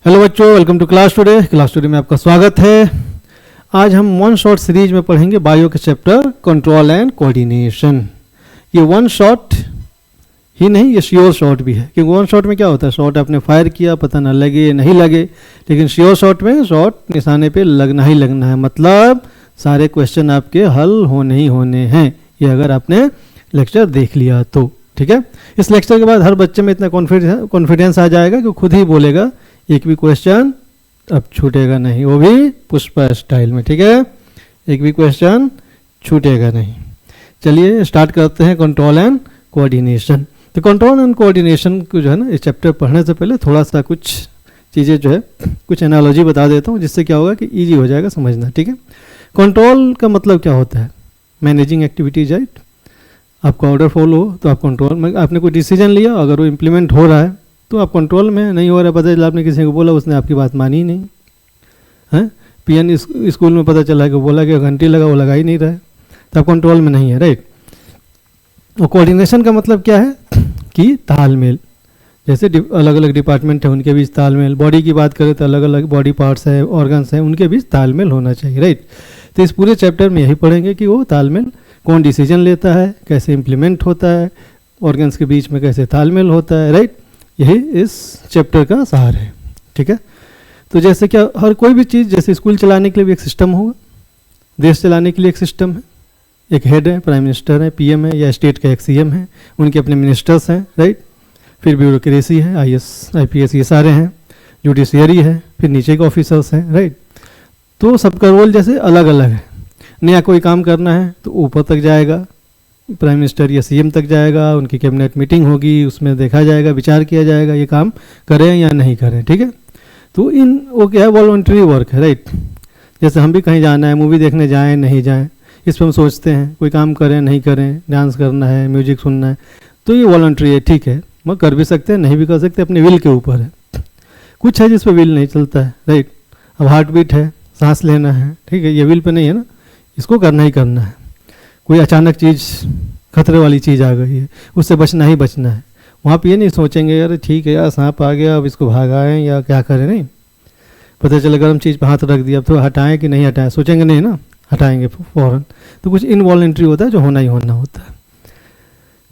Hello बच्चों, welcome to class today. Class today में आपका स्वागत है। आज हम वन शॉट सीरीज में पढ़ेंगे बायो के चैप्टर कंट्रोल एंड कोऑर्डिनेशन। ये वन शॉट ही नहीं, ये श्योर शॉट भी है, क्योंकि वन शॉट में क्या होता है, शॉट आपने फायर किया, पता ना लगे नहीं लगे, लेकिन श्योर शॉट में शॉट निशाने पे लगना ही लगना है, मतलब सारे क्वेश्चन आपके हल होने ही होने हैं, ये अगर आपने लेक्चर देख लिया तो। ठीक है, इस लेक्चर के बाद हर बच्चे में इतना कॉन्फिडेंस आ जाएगा कि खुद ही बोलेगा एक भी क्वेश्चन अब छूटेगा नहीं, वो भी पुष्पा स्टाइल में। ठीक है, एक भी क्वेश्चन छूटेगा नहीं। चलिए स्टार्ट करते हैं कंट्रोल एंड कोऑर्डिनेशन। तो कंट्रोल एंड कोऑर्डिनेशन को जो है ना, इस चैप्टर पढ़ने से पहले थोड़ा सा कुछ चीज़ें जो है, कुछ एनालॉजी बता देता हूँ, जिससे क्या होगा कि ईजी हो जाएगा समझना। ठीक है, कंट्रोल का मतलब क्या होता है, मैनेजिंग एक्टिविटीज, राइट। आपका ऑर्डर फॉलो हो तो आप कंट्रोल में, आपने कोई डिसीजन लिया, अगर वो इम्प्लीमेंट हो रहा है तो आप कंट्रोल में, नहीं हो रहा है, पता चला आपने किसी को बोला, उसने आपकी बात मानी ही नहीं है। पीएन स्कूल में पता चला कि बोला कि घंटी लगा, वो लगा ही नहीं रहा है, तो आप कंट्रोल में नहीं है, राइट। और कोऑर्डिनेशन का मतलब क्या है कि तालमेल, जैसे अलग अलग डिपार्टमेंट है उनके बीच तालमेल, बॉडी की बात करें तो अलग अलग बॉडी पार्ट्स है, ऑर्गन्स हैं, उनके बीच तालमेल होना चाहिए, राइट। तो इस पूरे चैप्टर में यही पढ़ेंगे कि वो तालमेल, कौन डिसीजन लेता है, कैसे इम्प्लीमेंट होता है, ऑर्गन्स के बीच में कैसे तालमेल होता है, राइट। यही इस चैप्टर का सार है। ठीक है, तो जैसे क्या हर कोई भी चीज़, जैसे स्कूल चलाने के लिए भी एक सिस्टम होगा, देश चलाने के लिए एक सिस्टम है, एक हेड है, प्राइम मिनिस्टर है, पीएम है, या स्टेट का एक सीएम है, उनके अपने मिनिस्टर्स हैं, राइट। फिर ब्यूरोक्रेसी है, आईएएस आईपीएस ये सारे हैं, जुडिशियरी है, फिर नीचे के ऑफिसर्स हैं, राइट। तो सबका रोल जैसे अलग अलग है। नया कोई काम करना है तो ऊपर तक जाएगा, प्राइम मिनिस्टर या सीएम तक जाएगा, उनकी कैबिनेट मीटिंग होगी, उसमें देखा जाएगा, विचार किया जाएगा, ये काम करें या नहीं करें। ठीक है, तो वो क्या है, वॉलंटरी वर्क है, राइट। जैसे हम भी कहीं जाना है, मूवी देखने जाएं नहीं जाएं, इस पर हम सोचते हैं, कोई काम करें नहीं करें, डांस करना है, म्यूजिक सुनना है, तो ये वॉलंटरी है, ठीक है, वो कर भी सकते हैं, नहीं भी कर सकते, अपने विल के ऊपर है। कुछ है जिस पर विल नहीं चलता है, राइट। अब हार्ट बीट है, सांस लेना है, ठीक है, ये विल पे नहीं है ना, इसको करना ही करना है। कोई अचानक चीज़, खतरे वाली चीज़ आ गई है, उससे बचना ही बचना है, वहाँ पे ये नहीं सोचेंगे यार ठीक है यार सांप आ गया, अब इसको भगाएं या क्या करें, नहीं। पता चला गर्म चीज़ पे हाथ रख दिया, अब तो हटाएं कि नहीं हटाएं, सोचेंगे नहीं ना, हटाएंगे फ़ौरन। तो कुछ इनवॉलेंट्री होता है जो होना ही होना होता है।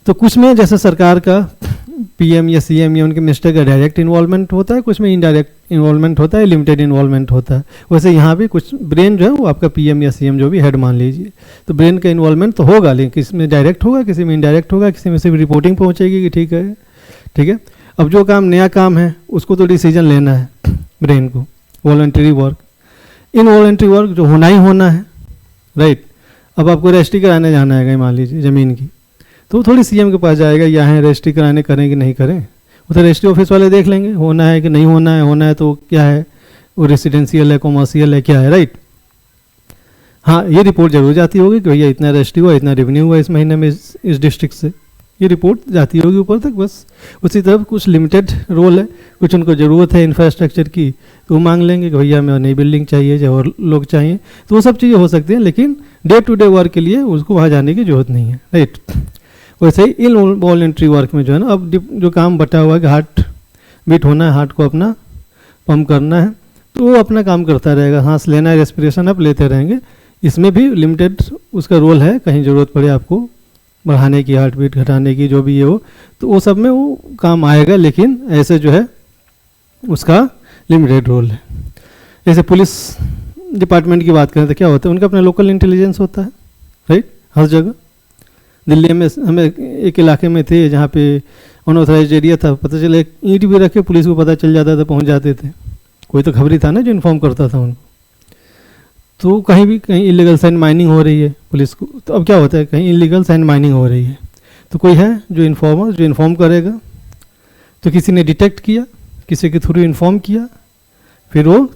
तो कुछ में जैसे सरकार का पीएम या सीएम या उनके मिनिस्टर का डायरेक्ट इन्वॉल्वमेंट होता है, कुछ में इनडायरेक्ट इन्वॉल्वमेंट होता है, लिमिटेड इन्वॉल्वमेंट होता है। वैसे यहाँ भी कुछ ब्रेन जो है वो आपका पीएम या सीएम जो भी हेड मान लीजिए, तो ब्रेन का इन्वॉल्वमेंट तो होगा, लेकिन किसी में डायरेक्ट होगा, किसी में इनडायरेक्ट होगा, किसी में सिर्फ रिपोर्टिंग पहुँचेगी कि ठीक है, ठीक है। अब जो काम नया काम है उसको तो डिसीजन लेना है ब्रेन को, वॉलंटरी वर्क। इनवॉलंटरी वर्क जो होना ही होना है, राइट। अब आपको रजिस्ट्री कराने जाना है कहीं मान लीजिए ज़मीन की, तो थोड़ी सीएम के पास जाएगा, यहाँ रजिस्ट्री कराने करें कि नहीं करें, उधर रजिस्ट्री ऑफिस वाले देख लेंगे होना है कि नहीं होना है, होना है तो क्या है, वो रेसिडेंशियल है, कॉमर्शियल है, क्या है, राइट। हाँ, ये रिपोर्ट जरूर जाती होगी कि भैया इतना रजिस्ट्री हुआ, इतना रेवेन्यू हुआ इस महीने में इस डिस्ट्रिक्ट से, ये रिपोर्ट जाती होगी ऊपर तक, बस। उसी तरफ कुछ लिमिटेड रोल है, कुछ उनको ज़रूरत है इंफ्रास्ट्रक्चर की, तो वो मांग लेंगे कि भैया हमें नई बिल्डिंग चाहिए या और लोग चाहिए, तो वो सब चीज़ें हो सकती हैं, लेकिन डे टू डे वर्क के लिए उसको वहाँ जाने की जरूरत नहीं है, राइट। वैसे ही इनवॉलंटरी वर्क में जो है ना, अब जो काम बटा हुआ है कि हार्ट बीट होना है, हार्ट को अपना पंप करना है, तो वो अपना काम करता रहेगा, सांस लेना है, रेस्पिरेशन आप लेते रहेंगे। इसमें भी लिमिटेड उसका रोल है, कहीं ज़रूरत पड़े आपको बढ़ाने की, हार्ट बीट घटाने की, जो भी ये हो, तो वो सब में वो काम आएगा, लेकिन ऐसे जो है उसका लिमिटेड रोल है। जैसे पुलिस डिपार्टमेंट की बात करें तो क्या होता है, उनका अपना लोकल इंटेलिजेंस होता है, राइट। हर जगह दिल्ली में हमें एक इलाके में थे जहाँ पे अनऑथराइज्ड एरिया था, पता चला एक ईंट भी रखे, पुलिस को पता चल जाता था, पहुँच जाते थे, कोई तो खबरी था ना जो इन्फॉर्म करता था उनको। तो कहीं भी कहीं इलीगल सैंड माइनिंग हो रही है पुलिस को, तो अब क्या होता है, कहीं इलीगल सैंड माइनिंग हो रही है, तो कोई है जो इन्फॉर्मर, जो इन्फॉर्म करेगा, तो किसी ने डिटेक्ट किया, किसी के थ्रू इन्फॉर्म किया, फिर वो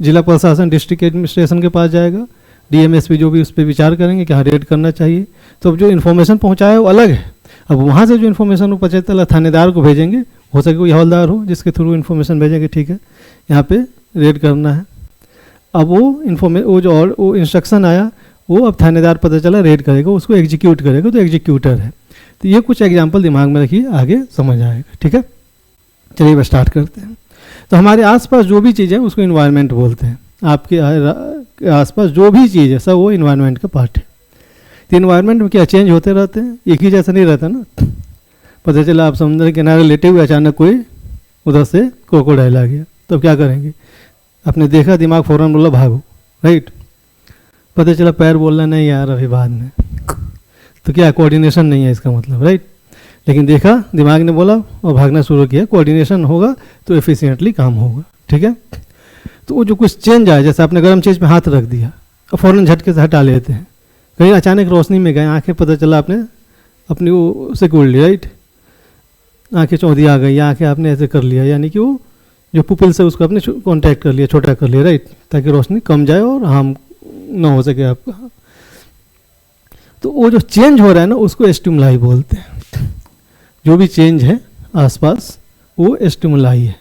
जिला प्रशासन, डिस्ट्रिक्ट एडमिनिस्ट्रेशन के पास जाएगा, डीएमएसपी जो भी उस पर विचार करेंगे कि हाँ रेड करना चाहिए। तो अब जो इन्फॉर्मेशन पहुंचाया है वो अलग है, अब वहाँ से जो इन्फॉर्मेशन वो पता चला थानेदार को भेजेंगे, हो सके कोई हवलदार हो जिसके थ्रू इन्फॉर्मेशन भेजेंगे, ठीक है यहाँ पे रेड करना है। अब वो इंस्ट्रक्शन आया, वो अब थानेदार पता चला रेड करेगा, उसको एग्जीक्यूट करेगा, तो एग्जीक्यूटर है। तो ये कुछ एग्जाम्पल दिमाग में रखिए, आगे समझ आएगा, ठीक है। चलिए बस स्टार्ट करते हैं। तो हमारे आसपास जो भी चीज़ है उसको इन्वायरमेंट बोलते हैं। आपके आसपास जो भी चीज़ है सब वो इन्वायरमेंट का पार्ट है। तो इन्वायरमेंट में क्या चेंज होते रहते हैं, एक ही जैसा नहीं रहता ना। पता चला आप समुद्र के किनारे लेटे हुए, अचानक कोई उधर से क्रोकोडाइल आ गया, तो क्या करेंगे? आपने देखा, दिमाग फौरन बोला भागो, राइट। पता चला पैर बोलना नहीं यार अभी बाद में, तो क्या कोऑर्डिनेशन नहीं है इसका मतलब, राइट। लेकिन देखा, दिमाग ने बोला और भागना शुरू किया, कोऑर्डिनेशन होगा तो एफिशिएंटली काम होगा, ठीक है। तो वो जो कुछ चेंज आया, जैसे आपने गर्म चीज़ पे हाथ रख दिया और फ़ौरन झटके से हटा लेते हैं, कहीं अचानक रोशनी में गए, आंखें, पता चला आपने अपनी वो से खोल ली, राइट। आंखें चौंधी आ गई, आंखें आपने ऐसे कर लिया, यानी कि वो जो पुपिल से उसको आपने कांटेक्ट कर लिया, छोटा कर लिया, राइट, ताकि रोशनी कम जाए और हार्म ना हो सके आपका। तो वो जो चेंज हो रहा है ना उसको स्टिमुलाई बोलते हैं। जो भी चेंज है आसपास वो स्टिमुलाई है।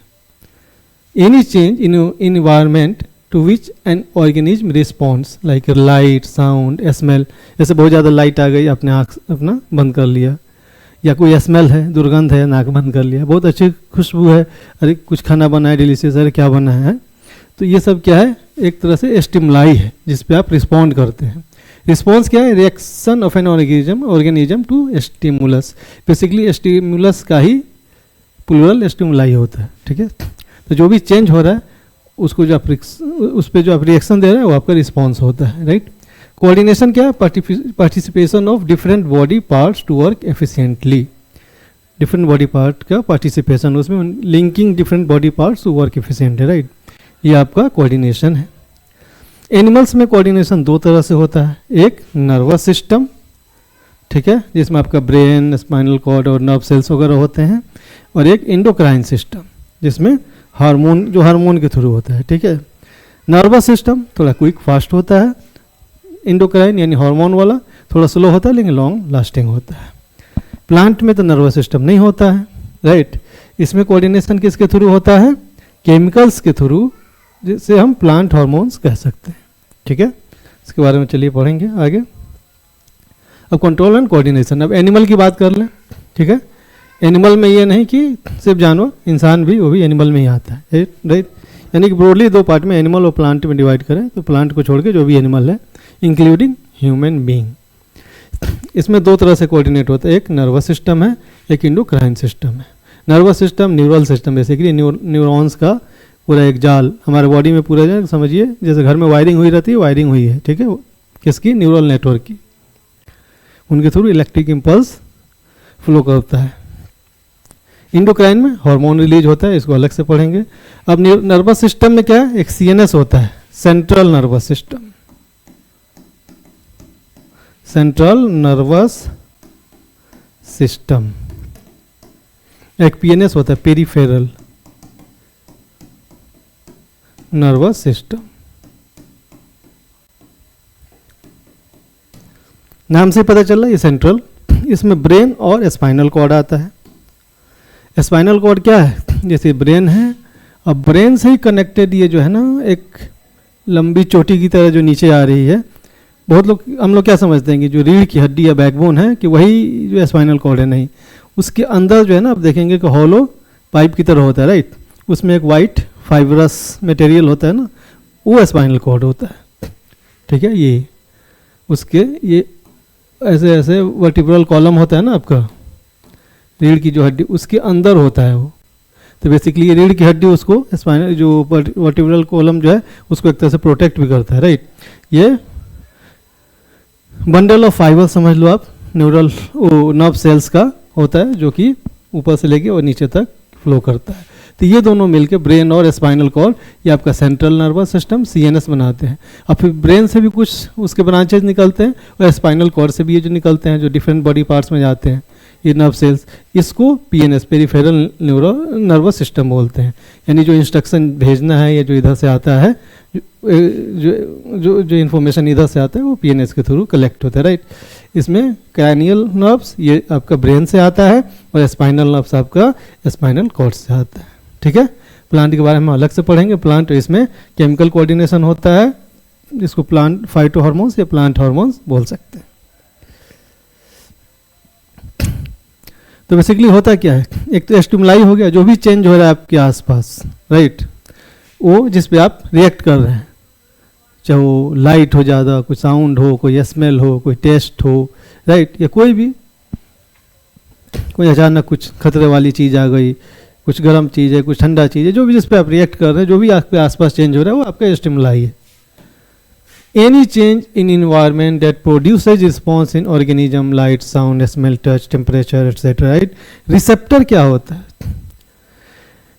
Any change in environment to which an organism responds, like light, sound, smell. जैसे बहुत ज़्यादा लाइट आ गई, आपने आँख अपना बंद कर लिया, या कोई स्मेल है, दुर्गंध है, नाक बंद कर लिया, बहुत अच्छी खुशबू है, अरे कुछ खाना बना है डिलीशियस, अरे क्या बना है, तो ये सब क्या है? एक तरह से स्टिमुलाई है जिस पे आप रिस्पॉन्ड करते हैं। रिस्पॉन्स क्या है? Reaction of an organism to stimulus. Basically stimulus का ही प्लूरल स्टिमुलाई होता है, ठीक है। तो जो भी चेंज हो रहा है उसको जो आप उस पर जो आप रिएक्शन दे रहे हैं वो आपका रिस्पॉन्स होता है, राइट। कोऑर्डिनेशन क्या है? Participation of different body parts to work efficiently. Different body part का पार्टिसिपेशन, उसमें linking different body parts to work efficiently, right. ये आपका कोऑर्डिनेशन है। एनिमल्स में कोऑर्डिनेशन दो तरह से होता है, एक नर्वस सिस्टम, ठीक है, जिसमें आपका ब्रेन, स्पाइनल कॉर्ड और नर्व सेल्स वगैरह होते हैं, और एक एंडोक्राइन सिस्टम जिसमें हार्मोन, जो हार्मोन के थ्रू होता है, ठीक है। नर्वस सिस्टम थोड़ा क्विक फास्ट होता है, एंडोक्राइन यानी हार्मोन वाला थोड़ा स्लो होता है लेकिन लॉन्ग लास्टिंग होता है। प्लांट में तो नर्वस सिस्टम नहीं होता है, राइट। इसमें कोऑर्डिनेशन किसके थ्रू होता है? केमिकल्स के थ्रू, जिसे हम प्लांट हार्मोन्स कह सकते हैं, ठीक है। इसके बारे में चलिए पढ़ेंगे आगे। अब कंट्रोल एंड कोऑर्डिनेशन, अब एनिमल की बात कर लें, ठीक है। एनिमल में ये नहीं कि सिर्फ जानवर, इंसान भी, वो भी एनिमल में ही आता है, राइट। यानी कि ब्रॉडली दो पार्ट में, एनिमल और प्लांट में डिवाइड करें तो प्लांट को छोड़ के जो भी एनिमल है, इंक्लूडिंग ह्यूमन बीइंग, इसमें दो तरह से कोऑर्डिनेट होता है, एक नर्वस सिस्टम है, एक एंडोक्राइन सिस्टम है। Nervous system neural system, basically neurons का पूरा एक जाल हमारे बॉडी में पूरा जाए, समझिए जैसे घर में वायरिंग हुई रहती है, वायरिंग हुई है, ठीक है, किसकी? न्यूरल नेटवर्क की। उनके थ्रू इलेक्ट्रिक इम्पल्स फ्लो करता है। एंडोक्राइन में हार्मोन रिलीज होता है, इसको अलग से पढ़ेंगे। अब नर्वस सिस्टम में क्या है? एक सीएनएस होता है, central nervous system, central nervous system. एक पीएनएस होता है, पेरिफेरल नर्वस सिस्टम। नाम से पता चल रहा है ये सेंट्रल। इसमें ब्रेन और स्पाइनल कॉर्ड आता है। स्पाइनल कॉर्ड क्या है? जैसे ब्रेन है, अब ब्रेन से ही कनेक्टेड ये जो है ना, एक लंबी चोटी की तरह जो नीचे आ रही है। बहुत लोग, हम लोग क्या समझते हैं कि जो रीढ़ की हड्डी या बैकबोन है कि वही जो स्पाइनल कॉर्ड है, नहीं, उसके अंदर जो है ना, आप देखेंगे कि हॉलो पाइप की तरह होता है, राइट। उसमें एक वाइट फाइब्रस मटेरियल होता है ना, वो स्पाइनल कॉर्ड होता है, ठीक है। ये उसके ये ऐसे ऐसे वर्टिब्रल कॉलम होता है ना आपका, रीढ़ की जो हड्डी उसके अंदर होता है वो। तो बेसिकली ये रीढ़ की हड्डी उसको स्पाइनल जो वर्टिब्रल कॉलम जो है उसको एक तरह से प्रोटेक्ट भी करता है, राइट। ये बंडल ऑफ फाइबर समझ लो आप, न्यूरल नर्व सेल्स का होता है, जो कि ऊपर से लेके और नीचे तक फ्लो करता है। तो ये दोनों मिलके ब्रेन और स्पाइनल कॉर्ड ये आपका सेंट्रल नर्वस सिस्टम सीएनएस बनाते हैं। अब फिर ब्रेन से भी कुछ उसके ब्रांचेज निकलते हैं और स्पाइनल कॉर्ड से भी ये जो निकलते हैं, जो डिफरेंट बॉडी पार्ट्स में जाते हैं, ये नर्व सेल्स, इसको पीएनएस, पेरिफेरल नर्वस सिस्टम बोलते हैं। यानी जो इंस्ट्रक्शन भेजना है या जो इधर से आता है, जो इन्फॉर्मेशन इधर से आता है वो पीएनएस के थ्रू कलेक्ट होता है, राइट। इसमें क्रैनियल नर्व्स ये आपका ब्रेन से आता है और स्पाइनल नर्व्स आपका स्पाइनल कॉर्ड से आता है, ठीक है। प्लांट के बारे में अलग से पढ़ेंगे। प्लांट, इसमें केमिकल कोऑर्डिनेशन होता है, इसको प्लांट फाइटो हार्मोन्स या प्लांट हार्मोन्स बोल सकते हैं। तो बेसिकली होता क्या है, एक तो स्टिमुलाई हो गया, जो भी चेंज हो रहा है आपके आसपास, राइट, वो जिस पे आप रिएक्ट कर रहे हैं, चाहे वो लाइट हो ज़्यादा, कोई साउंड हो, कोई स्मेल हो, कोई टेस्ट हो, राइट, या कोई अचानक कुछ खतरे वाली चीज़ आ गई, कुछ गर्म चीज़ है, कुछ ठंडा चीज़ है, जो भी जिस पे आप रिएक्ट कर रहे हैं, जो भी आपके आसपास चेंज हो रहा है, वो आपका स्टिमुलाई है. Any change in environment that produces response in organism, light, sound, smell, touch, temperature etcetera, right. Receptor क्या होता है?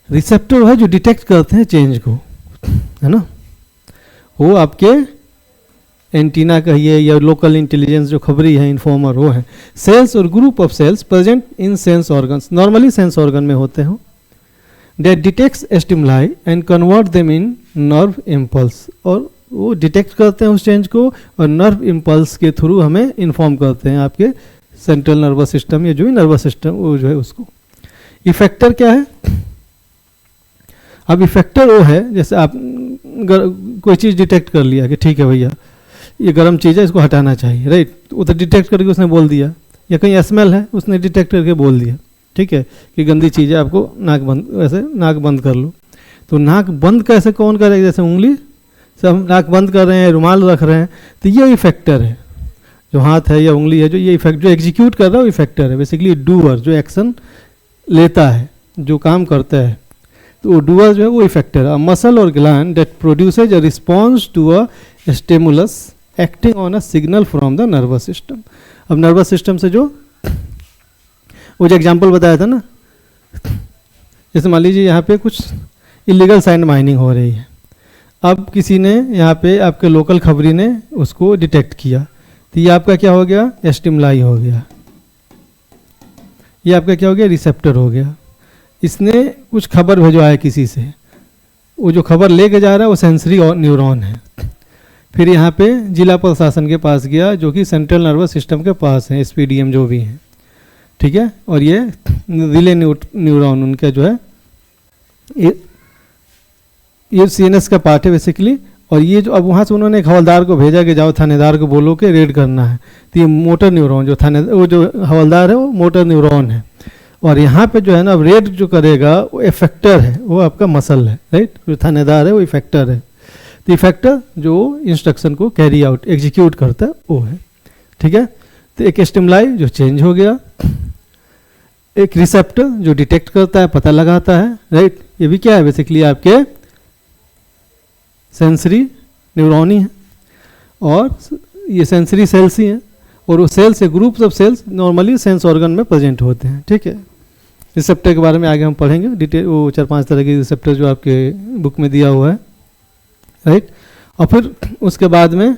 रिसेप्टर है जो डिटेक्ट करते हैं चेंज को, है ना. वो आपके एंटीना कहिए या लोकल इंटेलिजेंस जो खबरी है, इन्फॉर्मर, वो है. सेल्स और group of cells present in sense organs, normally sense organ में होते हो, that detects stimuli and convert them in nerve impulse, और वो डिटेक्ट करते हैं उस चेंज को और नर्व इम्पल्स के थ्रू हमें इन्फॉर्म करते हैं आपके सेंट्रल नर्वस सिस्टम या जो भी नर्वस सिस्टम वो जो है उसको. इफेक्टर क्या है? अब इफेक्टर वो है जैसे आप कोई चीज़ डिटेक्ट कर लिया कि ठीक है भैया ये गर्म चीज़ है, इसको हटाना चाहिए, राइट, वो तो डिटेक्ट करके उसने बोल दिया. या कहीं स्मेल है, उसने डिटेक्ट करके बोल दिया, ठीक है, कि गंदी चीज़ है, आपको नाक बंद, वैसे नाक बंद कर लो. तो नाक बंद कैसे कौन करेगा? जैसे उंगली से हम नाक बंद कर रहे हैं, रुमाल रख रहे हैं, तो ये इफेक्टर है. जो हाथ है या उंगली है, जो ये इफेक्ट जो एग्जीक्यूट कर रहा है वो इफेक्टर है. बेसिकली डूअर जो एक्शन लेता है, जो काम करता है, तो वो डूअर जो है वो इफेक्टर है. मसल और gland that produces a response to a stimulus acting on a signal from the nervous system. अब नर्वस सिस्टम से जो वो जो एग्जाम्पल बताया था ना, जैसे मान लीजिए यहाँ पे कुछ इलीगल सैंड माइनिंग हो रही है. अब किसी ने यहाँ पे आपके लोकल खबरी ने उसको डिटेक्ट किया, तो ये आपका क्या हो गया? स्टिमुलाई हो गया. ये आपका क्या हो गया? रिसेप्टर हो गया. इसने कुछ खबर भिजवाया किसी से, वो जो खबर लेके जा रहा है वो सेंसरी न्यूरॉन है. फिर यहाँ पे जिला प्रशासन के पास गया जो कि सेंट्रल नर्वस सिस्टम के पास है, एसपीडीएम जो भी हैं, ठीक है. और ये रिले न्यूरॉन उनका जो है ये सीएनएस का पार्ट है बेसिकली. और ये जो अब वहाँ से उन्होंने एक हवलदार को भेजा कि जाओ थानेदार को बोलो कि रेड करना है. तो ये मोटर न्यूरॉन जो वो जो हवलदार है वो मोटर न्यूरॉन है. और यहाँ पे जो है ना रेड जो करेगा वो इफेक्टर है, वो आपका मसल है, राइट. जो थानेदार है वो इफेक्टर है. तो इफेक्टर जो इंस्ट्रक्शन को कैरी आउट एग्जीक्यूट करता है वो है, ठीक है. तो एक स्टिमुलाई जो चेंज हो गया, एक रिसेप्टर जो डिटेक्ट करता है, पता लगाता है, राइट. ये भी क्या है? बेसिकली आपके सेंसरी न्यूरॉन ही है और ये सेंसरी सेल्स ही हैं. और वो cells groups of cells normally sense organ में प्रेजेंट होते हैं, ठीक है. रिसेप्टर के बारे में आगे हम पढ़ेंगे डिटेल, वो 4-5 तरह के रिसेप्टर जो आपके बुक में दिया हुआ है, राइट. और फिर उसके बाद में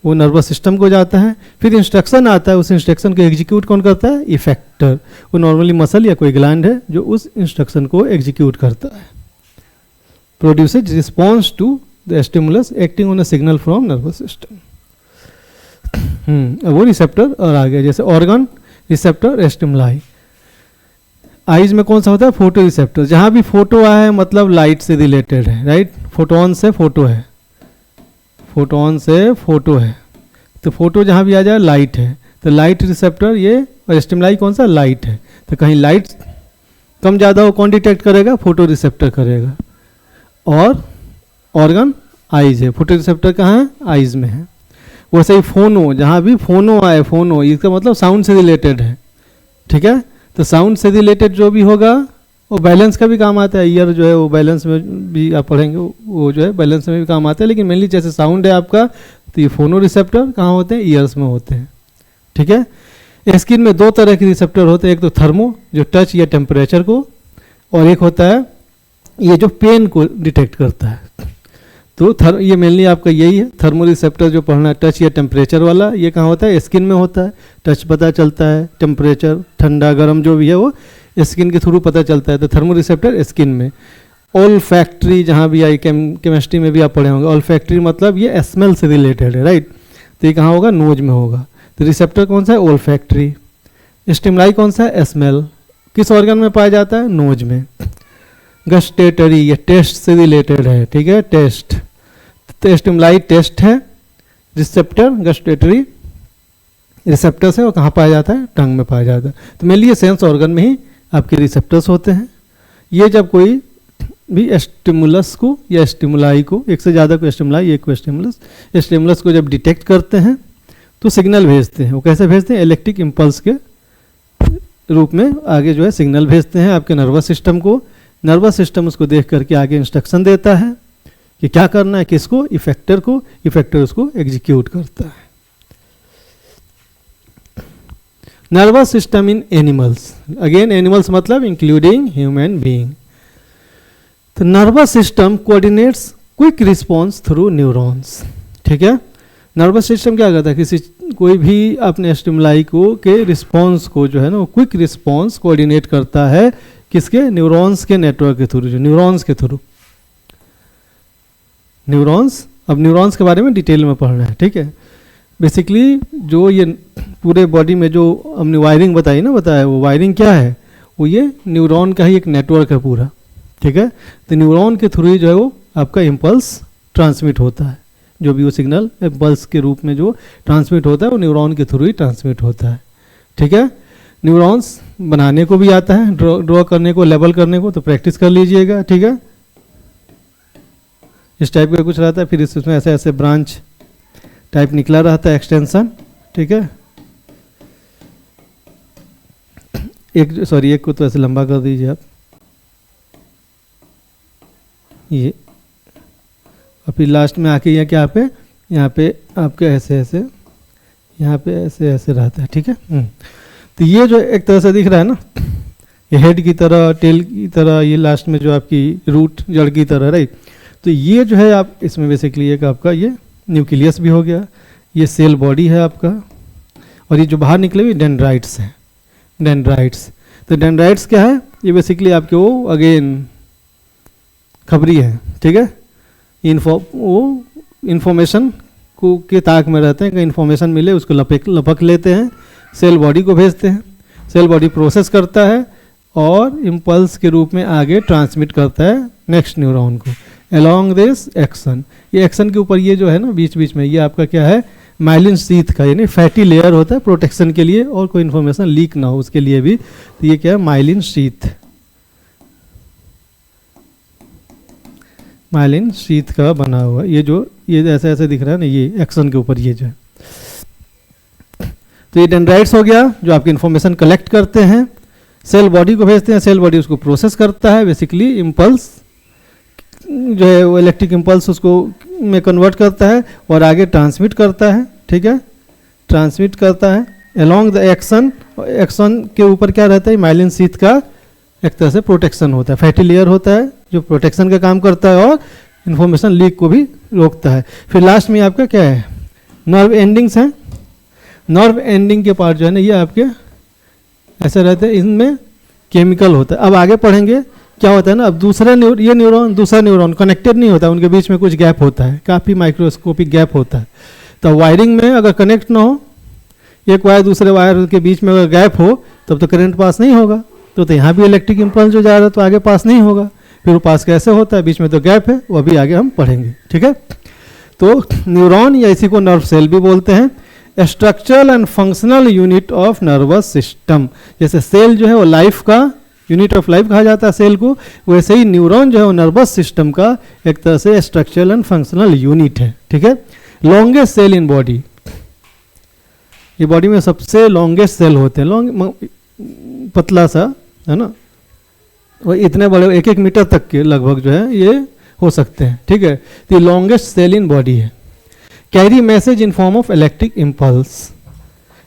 वो नर्वस सिस्टम को जाता है, फिर इंस्ट्रक्शन आता है, उस इंस्ट्रक्शन को एग्जीक्यूट कौन करता है? इफेक्टर. वो नॉर्मली मसल या कोई ग्लैंड है जो उस इंस्ट्रक्शन को एग्जीक्यूट करता है. Produces response to the stimulus acting on a signal from nervous system. वो रिसेप्टर और आ गया जैसे ऑर्गन, रिसेप्टर, स्टिमुलाई. आइज में कौन सा होता है? Photo receptor. जहाँ भी फोटो आया है मतलब लाइट से रिलेटेड है, राइट. फोटोन से फोटो है, फोटोन से फोटो है, तो फोटो जहाँ भी आ जाए लाइट है, तो लाइट रिसेप्टर ये. और स्टिमुलाई कौन सा? लाइट है. तो कहीं लाइट कम ज़्यादा हो कौन डिटेक्ट करेगा? फोटो रिसेप्टर करेगा. और ऑर्गन आइज है, फोटो रिसेप्टर कहाँ है? आइज में है. वैसे ही फोनो, जहाँ भी फोनो आए, फोनो इसका मतलब साउंड से रिलेटेड है, ठीक है. तो साउंड से रिलेटेड जो भी होगा वो बैलेंस का भी काम आता है. ईयर जो है वो बैलेंस में भी आप पढ़ेंगे, वो जो है बैलेंस में भी काम आता है. लेकिन मेनली जैसे साउंड है आपका, तो ये फोनो रिसेप्टर कहाँ होते हैं? ईयर्स में होते हैं, ठीक है. स्किन में 2 तरह के रिसेप्टर होते हैं, एक तो थर्मो जो टच या टेम्परेचर को, और एक होता है ये जो पेन को डिटेक्ट करता है. तो ये मेनली आपका यही है, थर्मो रिसेप्टर जो पढ़ना है, टच या टेम्परेचर वाला. ये कहाँ होता है? स्किन में होता है. टच पता चलता है, टेम्परेचर ठंडा गर्म जो भी है वो स्किन के थ्रू पता चलता है. तो थर्मो रिसेप्टर स्किन में. ऑल फैक्ट्री जहाँ भी आई, केमिस्ट्री में भी आप पढ़े होंगे, ऑल फैक्ट्री मतलब ये स्मेल से रिलेटेड है, राइट. तो ये कहाँ होगा? नोज में होगा. तो रिसेप्टर कौन सा है? All factory. स्टिमुलाई कौन सा है? स्मेल. किस ऑर्गन में पाया जाता है? नोज में. गस्टेटरी ये टेस्ट से रिलेटेड है, ठीक है. टेस्ट, तो स्टिमुलाई टेस्ट है, रिसेप्टर गस्टेटरी रिसेप्टर्स है वो कहाँ पाया जाता है, टंग में पाया जाता है। तो मेनली ये सेंस ऑर्गन में ही आपके रिसेप्टर्स होते हैं। ये जब कोई भी स्टिमुलस को या स्टिमुलाई को, एक से ज़्यादा को स्टिमुलाई, एक को स्टिमुलस को जब डिटेक्ट करते हैं तो सिग्नल भेजते हैं। वो कैसे भेजते हैं, इलेक्ट्रिक इम्पल्स के रूप में आगे जो है सिग्नल भेजते हैं आपके नर्वस सिस्टम को। नर्वस सिस्टम उसको देख करके आगे इंस्ट्रक्शन देता है कि क्या करना है, किसको, इफेक्टर को, इफेक्टर उसको एग्जीक्यूट करता है। Nervous system in animals, again animals मतलब इंक्लूडिंग ह्यूमन बीइंग। तो nervous system coordinates quick response through neurons. ठीक है, नर्वस सिस्टम क्या करता है, किसी कोई भी अपने स्टिमुलाई को के रिस्पॉन्स को जो है ना, वो क्विक रिस्पॉन्स कोऑर्डिनेट करता है किसके, न्यूरॉन्स के नेटवर्क के थ्रू, जो न्यूरॉन्स के थ्रू। न्यूरॉन्स, अब न्यूरॉन्स के बारे में डिटेल में पढ़ना है। ठीक है, बेसिकली जो ये पूरे बॉडी में जो हमने वायरिंग बताई ना, बताया वो वायरिंग क्या है, वो ये न्यूरॉन का ही एक नेटवर्क है पूरा। ठीक है, तो न्यूरॉन के थ्रू ही जो है वो आपका इम्पल्स ट्रांसमिट होता है। जो भी वो सिग्नल इम्पल्स के रूप में जो ट्रांसमिट होता है वो न्यूरॉन के थ्रू ही ट्रांसमिट होता है। ठीक है, न्यूरॉन्स बनाने को भी आता है, ड्रॉ करने को, लेबल करने को, तो प्रैक्टिस कर लीजिएगा। ठीक है, इस टाइप का कुछ रहता है, फिर इसमें ऐसे ऐसे ब्रांच टाइप निकला रहता है, एक्सटेंशन। ठीक है, एक को तो ऐसे लंबा कर दीजिए आप, ये, और फिर लास्ट में आके यहाँ पे आपके ऐसे ऐसे, यहाँ पे ऐसे ऐसे रहता है। ठीक है, तो ये जो एक तरह से दिख रहा है ना, ये हेड की तरह, टेल की तरह, ये लास्ट में जो आपकी रूट जड़ की तरह, राइट। तो ये जो है आप इसमें बेसिकली एक आपका ये न्यूक्लियस भी हो गया, ये सेल बॉडी है आपका, और ये जो बाहर निकले हुए डेंड्राइट्स हैं, डेंड्राइट्स। तो डेंड्राइट्स क्या है, ये बेसिकली आपके वो अगेन खबरी है। ठीक है, वो इन्फॉर्मेशन को के ताक में रहते हैं, कहीं इन्फॉर्मेशन मिले उसको लपक लेते हैं, सेल बॉडी को भेजते हैं, सेल बॉडी प्रोसेस करता है और इम्पल्स के रूप में आगे ट्रांसमिट करता है नेक्स्ट न्यूरॉन को अलोंग दिस एक्सन। ये एक्सन के ऊपर ये जो है ना बीच बीच में, ये आपका क्या है, माइलिन शीथ का, यानी फैटी लेयर होता है प्रोटेक्शन के लिए, और कोई इन्फॉर्मेशन लीक ना हो उसके लिए भी। तो ये क्या है, माइलिन शीथ, माइलिन शीथ का बना हुआ, ये जो ये ऐसे ऐसे दिख रहा है ना, ये एक्सन के ऊपर ये जो है। तो ये डेंड्राइट्स हो गया जो आपकी इन्फॉर्मेशन कलेक्ट करते हैं, सेल बॉडी को भेजते हैं, सेल बॉडी उसको प्रोसेस करता है, बेसिकली इम्पल्स जो है वो इलेक्ट्रिक इम्पल्स उसको में कन्वर्ट करता है और आगे ट्रांसमिट करता है। ठीक है, ट्रांसमिट करता है अलोंग द एक्सन। एक्सन के ऊपर क्या रहता है, माइलिन शीथ का एक तरह से प्रोटेक्शन होता है, फैटी लेयर होता है जो प्रोटेक्शन का काम करता है और इन्फॉर्मेशन लीक को भी रोकता है। फिर लास्ट में आपका क्या है, नर्व एंडिंग्स हैं। नर्व एंडिंग के पार्ट जो है ना, ये आपके ऐसे रहते हैं, इनमें केमिकल होता है। अब आगे पढ़ेंगे क्या होता है ना, अब ये न्यूरॉन दूसरा न्यूरॉन कनेक्टेड नहीं होता, उनके बीच में कुछ गैप होता है, काफ़ी माइक्रोस्कोपिक गैप होता है। तो वायरिंग में अगर कनेक्ट ना हो, एक वायर दूसरे वायर के बीच में अगर गैप हो, तब तो करंट पास नहीं होगा। तो यहाँ भी इलेक्ट्रिक इम्पल्स जो जा रहा है तो आगे पास नहीं होगा। फिर वो पास कैसे होता है, बीच में तो गैप है, वो अभी आगे हम पढ़ेंगे। ठीक है, तो न्यूरॉन या इसी को नर्व सेल भी बोलते हैं। Structural and functional unit of nervous system. जैसे सेल जो है वो लाइफ का यूनिट ऑफ लाइफ कहा जाता है सेल को, वैसे ही न्यूरॉन जो है वो नर्वस सिस्टम का एक तरह से स्ट्रक्चरल एंड फंक्शनल यूनिट है। ठीक है, लॉन्गेस्ट सेल इन बॉडी, ये बॉडी में सबसे लॉन्गेस्ट सेल होते हैं, लॉन्ग पतला सा है ना, वो इतने बड़े 1-1 मीटर तक के लगभग जो है ये हो सकते हैं। ठीक है, तो लॉन्गेस्ट सेल इन बॉडी है। Carry message in form of electric impulse,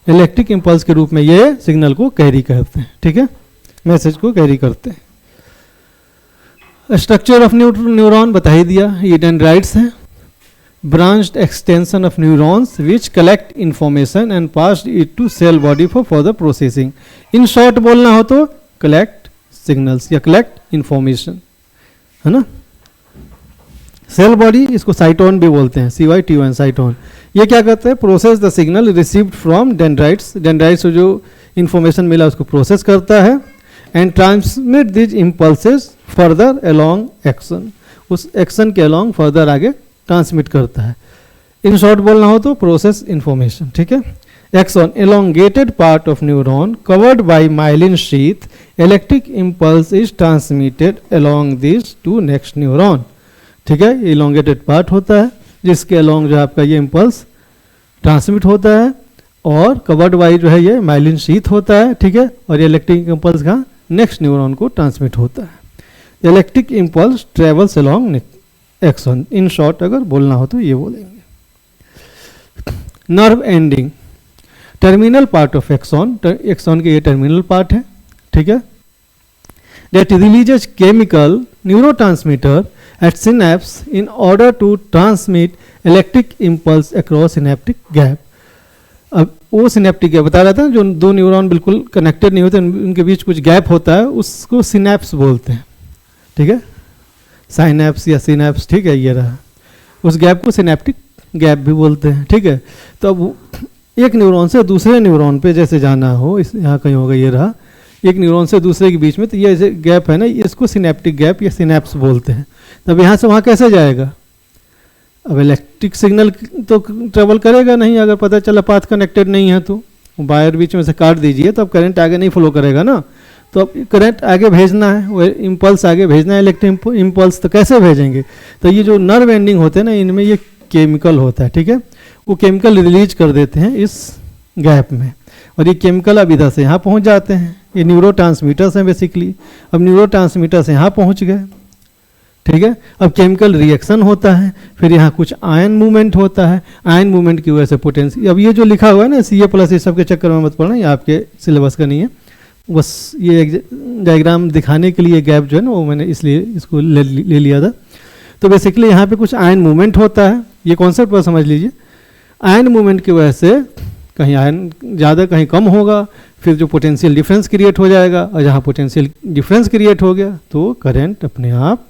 electric impulse के रूप में ये सिग्नल को कैरी करते हैं। ठीक है, मैसेज को कैरी करते हैं। स्ट्रक्चर ऑफ न्यूरॉन बता ही दिया, ये डेंड्राइट्स हैं। Branched extension of neurons which collect information and passed it to cell body for further processing. In short बोलना हो तो कलेक्ट सिग्नल्स या कलेक्ट इंफॉर्मेशन, है ना। सेल बॉडी, इसको साइटोन भी बोलते हैं, CYTON साइटोन। ये क्या करते हैं, process the signal received from dendrites. Dendrites से जो इंफॉर्मेशन मिला उसको प्रोसेस करता है and transmit this impulses further along action, उस एक्शन के अलोंग फर्दर आगे ट्रांसमिट करता है। इन शॉर्ट बोलना हो तो प्रोसेस इंफॉर्मेशन। ठीक है, Axon, elongated part of neuron covered by myelin sheath. Electric impulse is transmitted along these to next neuron. ठीक है, elongated part होता है जिसके along जो आपका ये impulse ट्रांसमिट होता है, और कवर्ड बाई जो है ये माइलिन शीथ होता है, ठीक है, और ये इलेक्ट्रिक इम्पल्स का नेक्स्ट न्यूरॉन को ट्रांसमिट होता है। Electric impulse travels along axon. In short अगर बोलना हो तो ये बोलेंगे। Nerve ending, terminal part of axon, axon के ये टर्मिनल पार्ट है, ठीक है, that releases chemical neurotransmitter at synapse in order to transmit electric impulse across synaptic gap. अब वो सिनेप्टिक गैप बता रहा था, जो दो न्यूरॉन बिल्कुल कनेक्टेड नहीं होते, उनके बीच कुछ गैप होता है, उसको सिनेप्स बोलते हैं, ठीक है, साइनेप्स या सिनेप्स, ठीक है, ये रहा, उस गैप को सिनेप्टिक गैप भी बोलते हैं, ठीक है। तो अब एक न्यूरॉन से दूसरे न्यूरॉन पे जैसे जाना हो, इस यहाँ कहीं होगा, ये रहा, एक न्यूरॉन से दूसरे के बीच में, तो ये गैप है ना, इसको सिनेप्टिक गैप या सिनेप्स बोलते हैं। तब यहाँ से वहाँ कैसे जाएगा? अब इलेक्ट्रिक सिग्नल तो ट्रेवल करेगा नहीं, अगर पता चला पाथ कनेक्टेड नहीं है तो वायर बीच में से काट दीजिए, तो अब करंट आगे नहीं फ्लो करेगा ना। तो अब करंट आगे भेजना है, वो इम्पल्स आगे भेजना है, इलेक्ट्रिक इम्पल्स, तो कैसे भेजेंगे? तो ये जो नर्व एंडिंग होते हैं ना, इनमें ये केमिकल होता है, ठीक है, वो केमिकल रिलीज कर देते हैं इस गैप में, और ये केमिकल अब इधर से यहाँ पहुँच जाते हैं। ये न्यूरो ट्रांसमीटर्स हैं बेसिकली। अब न्यूरो ट्रांसमीटर्स यहाँ पहुँच गए, ठीक है। अब केमिकल रिएक्शन होता है, फिर यहाँ कुछ आयन मूवमेंट होता है, आयन मूवमेंट की वजह से पोटेंशियल, अब ये जो लिखा हुआ है ना CA+ इस सब के चक्कर में मत पड़ना, ये आपके सिलेबस का नहीं है, बस ये डायग्राम दिखाने के लिए गैप जो है ना, वो मैंने इसलिए इसको ले लिया था। तो बेसिकली यहाँ पे कुछ आयन मूवमेंट होता है, ये कॉन्सेप्ट पर समझ लीजिए। आयन मूवमेंट की वजह से कहीं आयन ज़्यादा कहीं कम होगा, फिर जो पोटेंशियल डिफरेंस क्रिएट हो जाएगा, और जहाँ पोटेंशियल डिफरेंस क्रिएट हो गया तो करंट अपने आप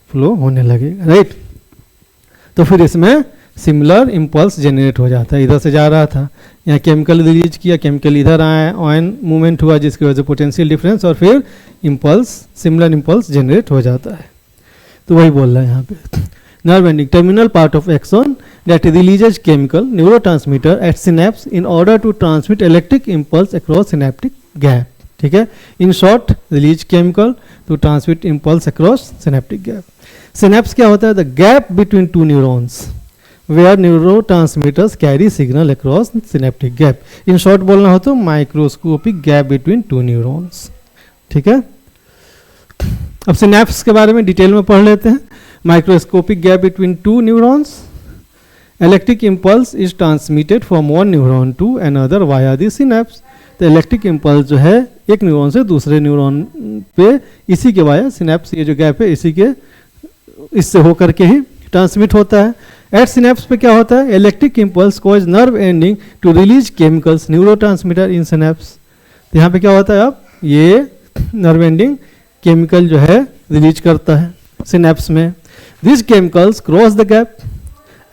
फ्लो होने लगेगा, राइट। तो फिर इसमें सिमिलर इम्पल्स जनरेट हो जाता है। इधर से जा रहा था, यहाँ केमिकल रिलीज किया, केमिकल इधर आया, आयन मूवमेंट हुआ, जिसकी वजह से पोटेंशियल डिफरेंस, और फिर इम्पल्स, सिमिलर इम्पल्स जनरेट हो जाता है। तो वही बोल रहा है यहाँ पे। Nerve ending, terminal part of axon that releases chemical neurotransmitter at synapse in order to transmit electric impulse across synaptic gap, ठीक है। In short, release chemical to transmit impulse across synaptic gap. Synapse क्या होता है? The gap between two neurons where neurotransmitters carry signal across synaptic gap. In short बोलना हो तो microscopic gap between two neurons, ठीक है। अब सिनेप्स के बारे में डिटेल में पढ़ लेते हैं। Microscopic gap between two neurons, electric impulse is transmitted from one neuron to another via the synapse. तो इलेक्ट्रिक इम्पल्स जो है एक न्यूरॉन से दूसरे न्यूरॉन पे इसी के वाया सिनेप्स, ये जो गैप है इसी के, इससे होकर के ही ट्रांसमिट होता है। एट सिनेप्स पे क्या होता है? Electric impulse cause nerve ending to release chemicals neurotransmitter in synapse. तो यहाँ पे क्या होता है? अब ये नर्व एंडिंग केमिकल जो है रिलीज करता है सिनेप्स में। This chemicals cross the gap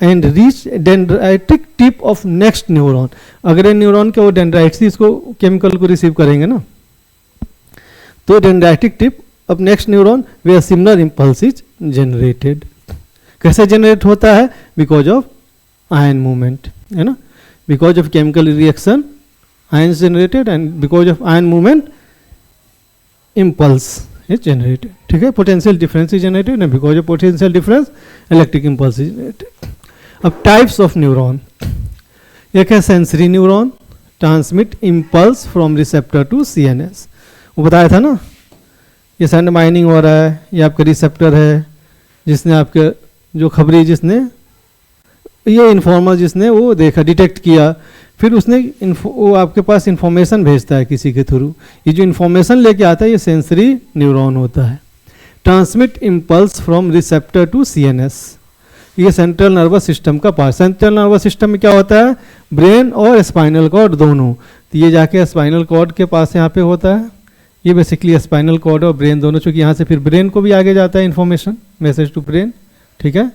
and reach dendritic tip of next neuron. अगर न्यूरॉन के वो डेंड्राइट्स इसको केमिकल को रिसीव करेंगे ना, तो dendritic tip of next neuron where similar impulse is generated. कैसे जनरेट होता है? बिकॉज ऑफ आयन मूवमेंट, है ना, because of chemical reaction ion generated, and because of ion movement impulse is generated, ठीक है। Potential difference is generated and because of potential difference electric impulse is generated. अब types of neuron, एक है sensory neuron, transmit impulse from receptor to CNS। वो बताया था ना, ये सैंड माइनिंग हो रहा है, ये आपका रिसेप्टर है जिसने आपके जो खबरी, जिसने ये इन्फॉर्मर जिसने वो देखा, डिटेक्ट किया, फिर उसने वो आपके पास इंफॉर्मेशन भेजता है किसी के थ्रू। ये जो इंफॉर्मेशन लेके आता है ये सेंसरी न्यूरॉन होता है। Transmit impulse from receptor to CNS, ये सेंट्रल नर्वस सिस्टम का पार्ट। सेंट्रल नर्वस सिस्टम में क्या होता है? ब्रेन और स्पाइनल कॉर्ड दोनों। तो ये जाके स्पाइनल कॉर्ड के पास यहाँ पे होता है, ये बेसिकली स्पाइनल कॉर्ड और ब्रेन दोनों, चूँकि यहाँ से फिर ब्रेन को भी आगे जाता है इन्फॉर्मेशन, मैसेज टू ब्रेन, ठीक है।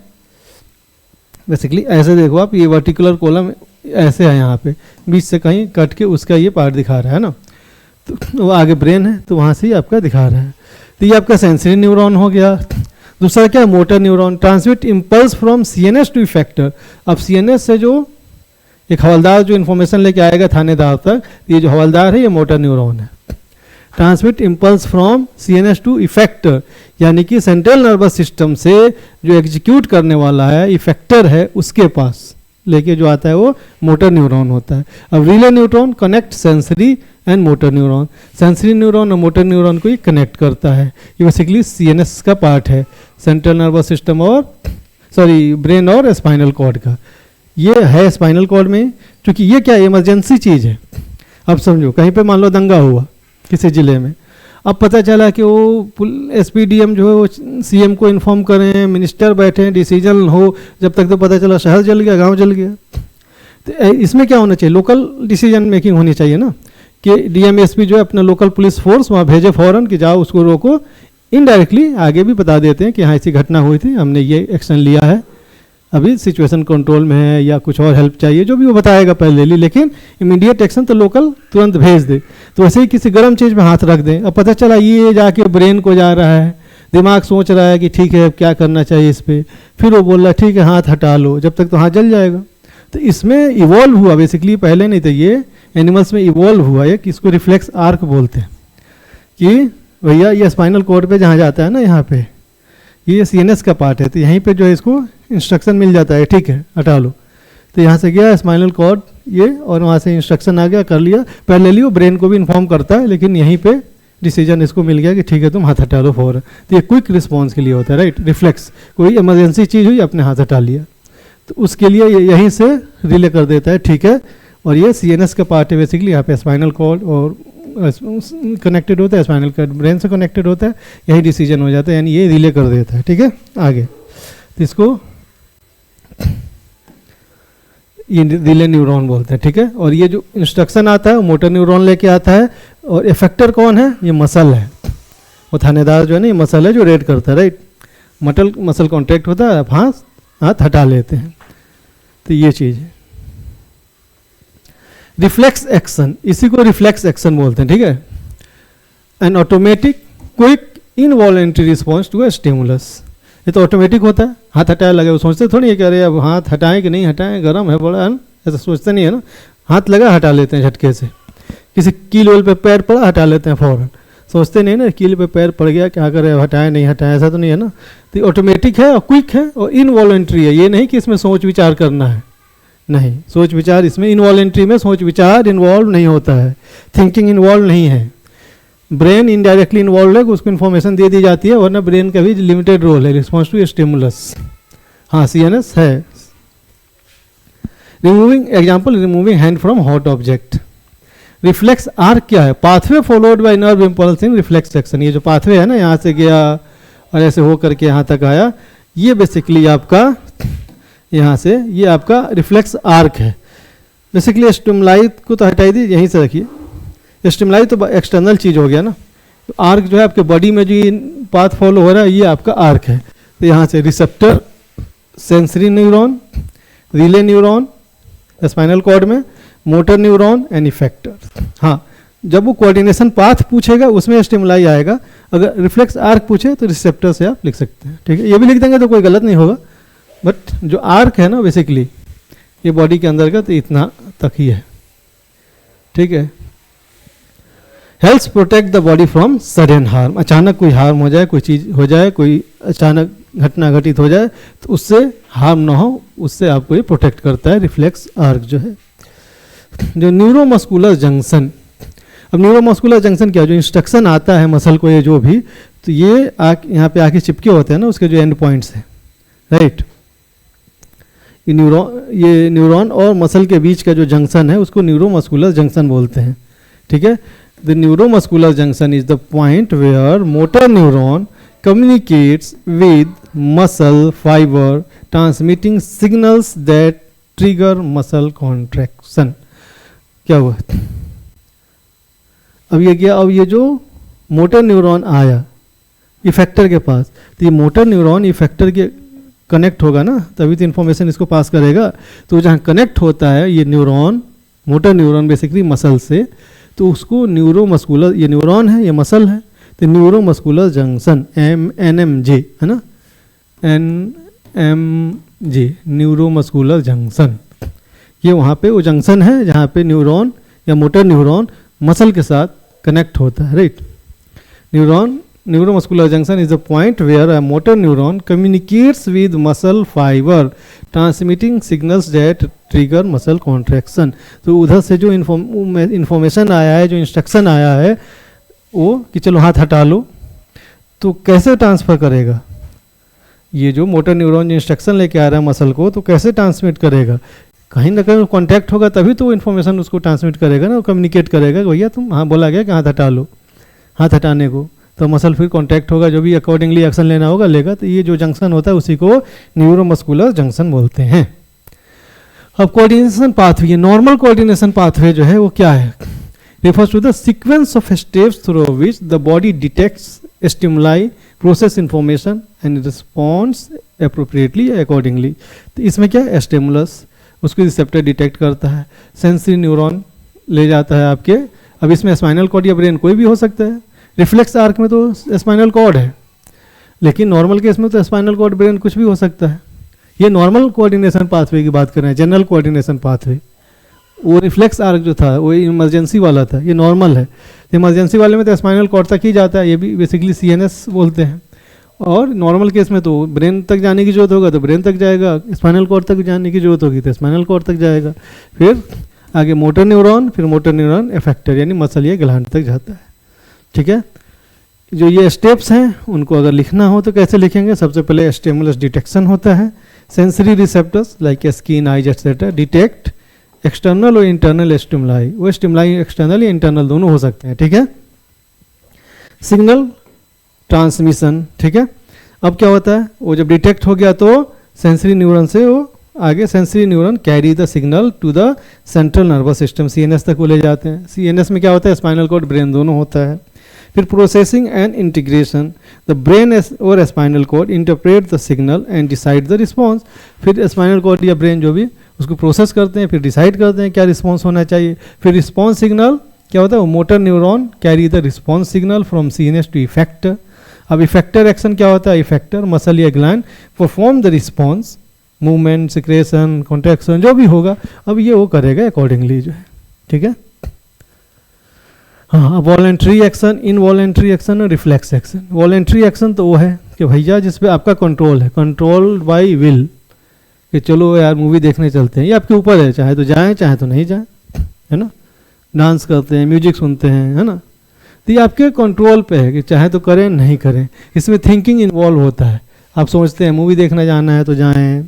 बेसिकली ऐसे देखो आप, ये वर्टिकुलर कॉलम ऐसे है, यहाँ पे बीच से कहीं कट के उसका ये पार्ट दिखा रहा है ना, तो वो आगे ब्रेन है, तो वहाँ से ही आपका दिखा रहा है। तो ये आपका सेंसरी न्यूरॉन हो गया। दूसरा क्या है? Motor neuron, transmit impulse from CNS to effector. अब CNS से जो एक हवलदार जो इन्फॉर्मेशन लेके आएगा थानेदार तक, ये जो हवलदार है ये मोटर न्यूरॉन है। Transmit impulse from CNS to effector, यानी कि सेंट्रल नर्वस सिस्टम से जो एग्जीक्यूट करने वाला है इफेक्टर है उसके पास लेके जो आता है वो मोटर न्यूरॉन होता है। अब relay neuron connect sensory and motor neuron, sensory neuron और मोटर न्यूरॉन को ही कनेक्ट करता है। ये बेसिकली सीएनएस का पार्ट है, सेंट्रल नर्वस सिस्टम और ब्रेन और स्पाइनल कॉर्ड का। ये है स्पाइनल कॉर्ड में, क्योंकि ये क्या इमरजेंसी चीज़ है। अब समझो कहीं पे मान लो दंगा हुआ किसी ज़िले में, अब पता चला कि वो एसपीडीएम जो है वो सीएम को इन्फॉर्म करें, मिनिस्टर बैठे हैं, डिसीजन हो, जब तक तो पता चला शहर जल गया, गांव जल गया। तो इसमें क्या होना चाहिए, लोकल डिसीजन मेकिंग होनी चाहिए ना, कि डीएम एसपी जो है अपना लोकल पुलिस फोर्स वहाँ भेजे फ़ौरन कि जाओ उसको रोको। इनडायरेक्टली आगे भी बता देते हैं कि हाँ ऐसी घटना हुई थी, हमने ये एक्शन लिया है, अभी सिचुएशन कंट्रोल में है या कुछ और हेल्प चाहिए, जो भी वो बताएगा पहले ली, लेकिन इमीडिएट एक्शन तो लोकल तुरंत भेज दे। तो वैसे ही किसी गर्म चीज़ में हाथ रख दें, अब पता चला ये जाके ब्रेन को जा रहा है, दिमाग सोच रहा है कि ठीक है अब क्या करना चाहिए इस पर, फिर वो बोल रहा है ठीक है हाथ हटा लो, जब तक तो हाथ जल जाएगा। तो इसमें इवॉल्व हुआ बेसिकली, पहले नहीं था ये, एनिमल्स में इवॉल्व हुआ है कि इसको रिफ्लेक्स आर्क बोलते हैं, कि भैया ये स्पाइनल कॉर्ड पे जहाँ जाता है ना, यहाँ पे ये सीएनएस का पार्ट है, तो यहीं पे जो है इसको इंस्ट्रक्शन मिल जाता है ठीक है हटा लो। तो यहाँ से गया स्पाइनल कॉर्ड ये, और वहाँ से इंस्ट्रक्शन आ गया, कर लिया, पहले लियो, ब्रेन को भी इन्फॉर्म करता है, लेकिन यहीं पे डिसीजन इसको मिल गया कि ठीक है तुम हाथ हटा लो फौरन। तो ये क्विक रिस्पॉन्स के लिए होता है, राइट, रिफ्लेक्स, कोई इमरजेंसी चीज़ हुई अपने हाथ हटा लिया, तो उसके लिए यहीं से रिले कर देता है, ठीक है। और ये सीएनएस का पार्ट है बेसिकली, यहाँ पे स्पाइनल कॉर्ड और कनेक्टेड होता है, स्पाइनल कॉर्ड ब्रेन से कनेक्टेड होता है, यही डिसीजन हो जाता है, यानी ये रिले कर देता है, ठीक है। आगे तो इसको ये रिले न्यूरॉन बोलते हैं, ठीक है। और ये जो इंस्ट्रक्शन आता है वो मोटर न्यूरॉन लेके आता है, और इफेक्टर कौन है, ये मसल है, वो थानेदार जो है ना, ये मसल है जो रेड करता है, राइट, मसल कॉन्ट्रैक्ट होता है, हाथ हटा लेते हैं, तो ये चीज़ है। रिफ्लेक्स एक्शन, इसी को रिफ्लेक्स एक्शन बोलते हैं, ठीक है। An automatic quick involuntary response to a stimulus, ये तो ऑटोमेटिक होता है, हाथ हटाए लगे, वो सोचते थोड़ी है कि अरे अब हाथ हटाएं कि नहीं हटाएं, गर्म है बड़ा है ना, ऐसा सोचते नहीं है ना, हाथ लगा हटा लेते हैं झटके से। किसी कील वेल पे पैर पड़ा हटा लेते हैं फ़ौरन, सोचते नहीं ना कील पे पैर पड़ गया क्या करें, हटाएं नहीं हटाएं, ऐसा तो नहीं है ना। तो ऑटोमेटिक है और क्विक है और इनवॉलेंट्री है, ये नहीं कि इसमें सोच विचार करना है, नहीं, सोच विचार इसमें इनवॉलेंट्री में सोच विचार इन्वॉल्व नहीं होता है, थिंकिंग इन्वॉल्व नहीं है, ब्रेन इनडायरेक्टली इन्वॉल्व है, उसको इन्फॉर्मेशन दे दी जाती है, वरना ब्रेन का भी लिमिटेड रोल है, रिस्पॉन्स टू स्टिमुलस। हाँ सीएनएस है। Removing example, removing hand from hot object. Reflex arc क्या है, pathway followed by nerve impulse in reflex action, ये जो पाथवे है ना, यहाँ से गया और ऐसे हो करके यहाँ तक आया, ये बेसिकली आपका यहाँ से ये आपका रिफ्लेक्स आर्क है। बेसिकली स्टिमुलाई को तो हटाई दी, यहीं से रखिए, स्टिमुलाई तो एक्सटर्नल चीज़ हो गया ना, तो आर्क जो है आपके बॉडी में जो पाथ फॉलो हो रहा है ये आपका आर्क है। तो यहाँ से receptor, sensory neuron, relay neuron spinal cord में, मोटर न्यूरॉन एंड इफेक्टर। हाँ, जब वो कोऑर्डिनेशन पाथ पूछेगा उसमें स्टिमुलाई आएगा, अगर रिफ्लेक्स आर्क पूछे तो रिसेप्टर से आप लिख सकते हैं, ठीक है। ये भी लिख देंगे तो कोई गलत नहीं होगा, बट जो आर्क है ना बेसिकली ये बॉडी के अंदर का, तो इतना तक ही है, ठीक है। Helps protect the body from sudden harm, अचानक कोई हार्म हो जाए, कोई चीज़ हो जाए, कोई अचानक घटना घटित हो जाए तो उससे हार्म ना हो, उससे आपको ये प्रोटेक्ट करता है रिफ्लेक्स आर्क जो है। जो न्यूरोमस्कुलर जंक्शन, अब न्यूरोमस्कुलर जंक्शन क्या, जो इंस्ट्रक्शन आता है मसल को, ये जो भी, तो ये यहाँ पे आके चिपके होते हैं ना उसके जो एंड पॉइंट्स हैं, राइट। ये न्यूरॉन और मसल के बीच का जो जंक्शन है उसको न्यूरोमस्कुलर जंक्शन बोलते हैं, ठीक है। The neuromuscular junction is the point where motor neuron communicates with muscle fiber transmitting signals that trigger muscle contraction। क्या हुआ, अब ये क्या, अब ये जो मोटर न्यूरॉन आया इफेक्टर के पास, तो ये मोटर न्यूरॉन इफेक्टर के कनेक्ट होगा ना, तभी तो इन्फॉर्मेशन इसको पास करेगा। तो जहाँ कनेक्ट होता है ये neuron, motor neuron basically muscle से, तो उसको न्यूरोमस्कुलर, ये न्यूरॉन है ये मसल है, तो न्यूरोमस्कुलर जंक्शन NMJ है ना, NMJ न्यूरोमस्कुलर जंक्शन, ये वहाँ पे वो जंक्शन है जहाँ पे न्यूरॉन या मोटर न्यूरॉन मसल के साथ कनेक्ट होता है, right. Neuromuscular junction is the point where a motor neuron communicates with muscle fibre transmitting signals that trigger muscle contraction. तो उधर से जो इन्फॉर्मेशन आया है, जो इंस्ट्रक्शन आया है वो कि चलो हाथ हटा लो, तो कैसे ट्रांसफ़र करेगा ये जो मोटर न्यूरॉन जो इंस्ट्रक्शन लेके आ रहा है मसल को, तो कैसे ट्रांसमिट करेगा? कहीं ना कहीं कॉन्टैक्ट होगा तभी तो इन्फॉर्मेशन उसको ट्रांसमिट करेगा ना, वो कम्युनिकेट करेगा कि भैया तुम, हाँ बोला गया कि हाथ हटा लो, हाथ हटाने को, तो मसल फिर कॉन्टैक्ट होगा, जो भी अकॉर्डिंगली एक्शन लेना होगा लेगा। तो ये जो जंक्शन होता है उसी को न्यूरोमस्कुलर जंक्शन बोलते हैं। अब coordination pathway, normal coordination pathway जो है वो क्या है? refers to the sequence of steps through which the body detects stimuli, process information and responds appropriately accordingly। तो इसमें क्या है? स्टिमुलस उसको रिसेप्टर डिटेक्ट करता है, सेंसरी न्यूरॉन ले जाता है आपके, अब इसमें स्पाइनल कॉर्ड या ब्रेन कोई भी हो सकता है, रिफ्लेक्स आर्क में तो स्पाइनल कॉर्ड है, लेकिन नॉर्मल केस में तो स्पाइनल कॉर्ड ब्रेन कुछ भी हो सकता है। ये नॉर्मल कोऑर्डिनेशन पाथवे की बात कर रहे हैं, जनरल कोऑर्डिनेशन पाथवे। वो रिफ्लेक्स आर्क जो था वो इमरजेंसी वाला था, ये नॉर्मल है। इमरजेंसी वाले में तो स्पाइनल कॉर्ड तक ही जाता है, ये भी बेसिकली सीएनएस बोलते हैं। और नॉर्मल केस में तो ब्रेन तक जाने की जरूरत होगा तो ब्रेन तक जाएगा, स्पाइनल कॉर्ड तक जाने की जरूरत होगी तो स्पाइनल कॉर्ड तक जाएगा, फिर आगे मोटर न्यूरॉन, फिर मोटर न्यूरॉन इफेक्टर यानी मसल या ग्लैंड तक जाता है। ठीक है, जो ये स्टेप्स हैं उनको अगर लिखना हो तो कैसे लिखेंगे? सबसे पहले स्टिमुलस डिटेक्शन होता है, sensory receptors like skin, eyes etcetera detect external और इंटरनल स्टिमुलाई, वो स्टिमुलाई एक्सटर्नल या इंटरनल दोनों हो सकते हैं। ठीक है, सिग्नल ट्रांसमिशन। ठीक है, अब क्या होता है? वो जब डिटेक्ट हो गया तो सेंसरी न्यूरॉन से वो आगे sensory neuron carry the signal to the central nervous system, CNS तक वो ले जाते हैं। सीएनएस में क्या होता है? स्पाइनल कॉर्ड ब्रेन दोनों होता है। फिर processing and integration, the brain और spinal cord interpret the signal and decide the response. फिर स्पाइनल कॉर्ड या ब्रेन जो भी उसको प्रोसेस करते हैं, फिर डिसाइड करते हैं क्या रिस्पॉन्स होना चाहिए। फिर रिस्पॉन्स सिग्नल क्या होता है? वो motor neuron carry the response signal from CNS to effector. अब इफेक्टर एक्शन क्या होता है? इफेक्टर मसल या gland perform the response, movement, secretion, contraction जो भी होगा, अब ये वो करेगा अकॉर्डिंगली जो है। ठीक है, हाँ। वॉलेंट्री एक्शन, इनवॉलेंट्री एक्शन और रिफ्लेक्स एक्शन। वॉलेंट्री एक्शन तो वो है कि भैया जिस पे आपका कंट्रोल है, कंट्रोल बाय विल, कि चलो यार मूवी देखने चलते हैं, ये आपके ऊपर है, चाहे तो जाएं चाहे तो नहीं जाएं, है ना। डांस करते हैं, म्यूजिक सुनते हैं, है ना, तो ये आपके कंट्रोल पे है कि चाहे तो करें नहीं करें। इसमें थिंकिंग इन्वॉल्व होता है। आप सोचते हैं मूवी देखने जाना है तो जाएं,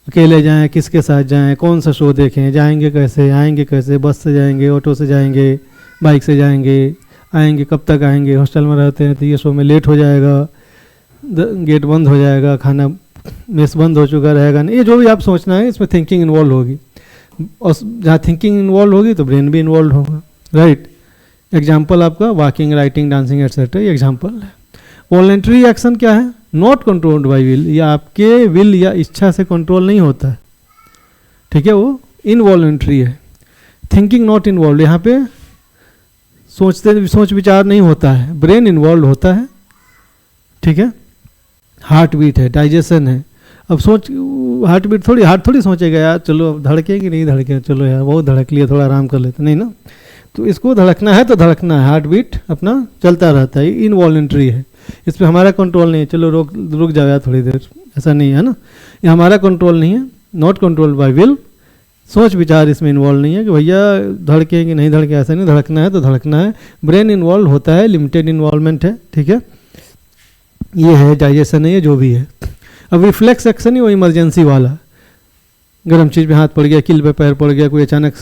अकेले जाएं, किसके साथ जाएं, कौन सा शो देखें, जाएंगे कैसे, आएंगे कैसे, बस से जाएंगे, ऑटो से जाएंगे, बाइक से जाएंगे, आएंगे कब तक आएंगे, हॉस्टल में रहते हैं तो ये शो में लेट हो जाएगा, गेट बंद हो जाएगा, खाना मेस बंद हो चुका रहेगा, नहीं, ये जो भी आप सोचना है इसमें थिंकिंग इन्वॉल्व होगी। और जहाँ थिंकिंग इन्वॉल्व होगी तो ब्रेन भी इन्वॉल्व होगा, राइट। एग्जाम्पल आपका वॉकिंग, राइटिंग, डांसिंग एटसेट्रा, ये एग्जाम्पल है। वॉलेंट्री एक्शन क्या है? नॉट कंट्रोल्ड बाय विल, या आपके विल या इच्छा से कंट्रोल नहीं होता है। ठीक है, वो इनवॉलेंट्री है। थिंकिंग नॉट इन्वॉल्व, यहाँ पे सोच विचार नहीं होता है, ब्रेन इन्वॉल्व होता है। ठीक है, हार्ट बीट है, डाइजेशन है। अब हार्ट बीट थोड़ी, हार्ट थोड़ी सोचेगा यार चलो अब धड़के कि नहीं धड़के, चलो यार बहुत धड़क लिया, थोड़ा आराम कर लेते, नहीं ना। तो इसको धड़कना है तो धड़कना है, हार्ट बीट अपना चलता रहता है, इनवॉलेंट्री है, इस पर हमारा कंट्रोल नहीं है, चलो रुक जाओ यार थोड़ी देर, ऐसा नहीं है ना, ये हमारा कंट्रोल नहीं है। नॉट कंट्रोल्ड बाय विल, सोच विचार इसमें इन्वॉल्व नहीं है कि भैया धड़के कि नहीं धड़के, ऐसा नहीं, धड़कना है तो धड़कना है। ब्रेन इन्वॉल्व होता है, लिमिटेड इन्वॉल्वमेंट है। ठीक है, ये है डाइजेशन है, ये जो भी है। अब रिफ्लेक्स एक्शन ही वो इमरजेंसी वाला, गर्म चीज़ पे हाथ पड़ गया, किल पे पैर पड़ गया, कोई अचानक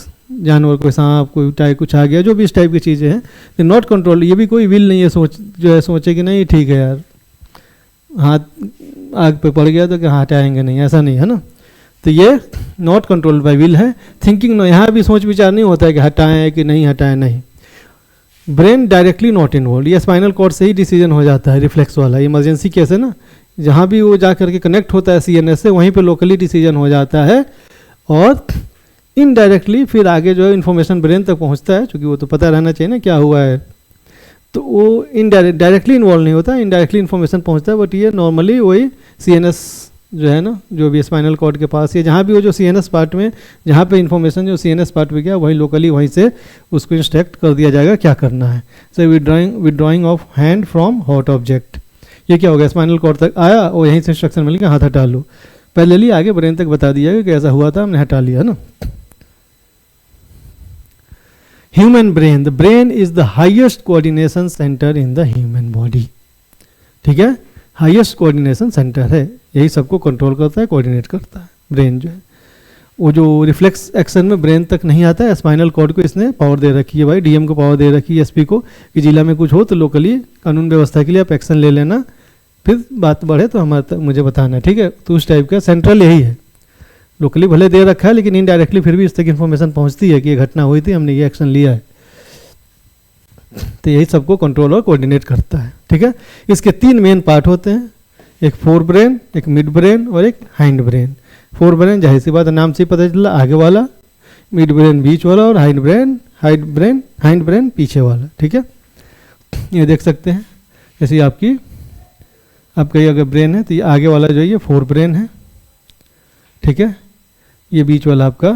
जानवर, कोई सांप, कोई टाइप कुछ आ गया, जो भी इस टाइप की चीज़ें हैं, तो नॉट कंट्रोल, ये भी कोई विल नहीं है, जो है सोचे कि नहीं ठीक है यार हाथ आग पे पड़ गया तो क्या हटाएंगे नहीं, ऐसा नहीं है ना। तो ये नॉट कंट्रोल्ड बाय विल है। थिंकिंग, यहाँ भी सोच विचार नहीं होता है कि हटाएं कि नहीं हटाएं, नहीं। ब्रेन डायरेक्टली नॉट इन्वॉल्व, ये स्पाइनल कॉर्ड से ही डिसीजन हो जाता है, रिफ्लेक्स वाला। इमरजेंसी केस है ना, जहाँ भी वो जा करके कनेक्ट होता है सीएनएस से, वहीं पे लोकली डिसीजन हो जाता है, और इनडायरेक्टली फिर आगे जो है इन्फॉर्मेशन ब्रेन तक पहुँचता है, क्योंकि वो तो पता रहना चाहिए ना क्या हुआ है। तो वो डायरेक्टली इन्वॉल्व नहीं होता, इनडायरेक्टली इन्फॉर्मेशन पहुँचता है, बट ये नॉर्मली वही सीएनएस जो है ना, जो भी स्पाइनल कॉर्ड के पास या जहाँ भी हो, जो सीएनएस पार्ट में, जहाँ पे इन्फॉर्मेशन जो सीएनएस पार्ट में गया वहीं लोकली वहीं से उसको इंस्ट्रक्ट कर दिया जाएगा क्या करना है। So withdrawing of hand from hot object, ये क्या हो गया, स्पाइनल कॉर्ड तक आया और यहीं से इंस्ट्रक्शन मिल गया हाथ हटा लो, पहले लिए आगे ब्रेन तक बता दिया कि ऐसा हुआ था, हमने हटा लिया ना। Human brain, the brain is the highest coordination centre in the human body, ठीक है, हाईएस्ट कोऑर्डिनेशन सेंटर है, यही सबको कंट्रोल करता है, कोऑर्डिनेट करता है ब्रेन जो है। वो जो रिफ्लेक्स एक्शन में ब्रेन तक नहीं आता है, स्पाइनल कॉर्ड को इसने पावर दे रखी है भाई, डीएम को पावर दे रखी है, एसपी को, कि जिला में कुछ हो तो लोकली कानून व्यवस्था के लिए आप एक्शन ले लेना, फिर बात बढ़े तो हमारे मुझे बताना, ठीक है। तो उस टाइप का सेंट्रल यही है, लोकली भले दे रखा है लेकिन इनडायरेक्टली फिर भी इस तक इन्फॉर्मेशन पहुंचती है कि ये घटना हुई थी, हमने ये एक्शन लिया है, तो यही सबको कंट्रोल और कोऑर्डिनेट करता है, ठीक है। इसके 3 मेन पार्ट होते हैं, एक फोर ब्रेन, एक मिड ब्रेन और एक हाइंड ब्रेन। फोर ब्रेन जाहिर सी बात है, नाम से ही पता चला आगे वाला, मिड ब्रेन बीच वाला और हाइंड ब्रेन पीछे वाला, ठीक है। ये देख सकते हैं जैसे आपका ये अगर ब्रेन है तो ये आगे वाला जो है ये फोर ब्रेन है, ठीक है, ये बीच वाला आपका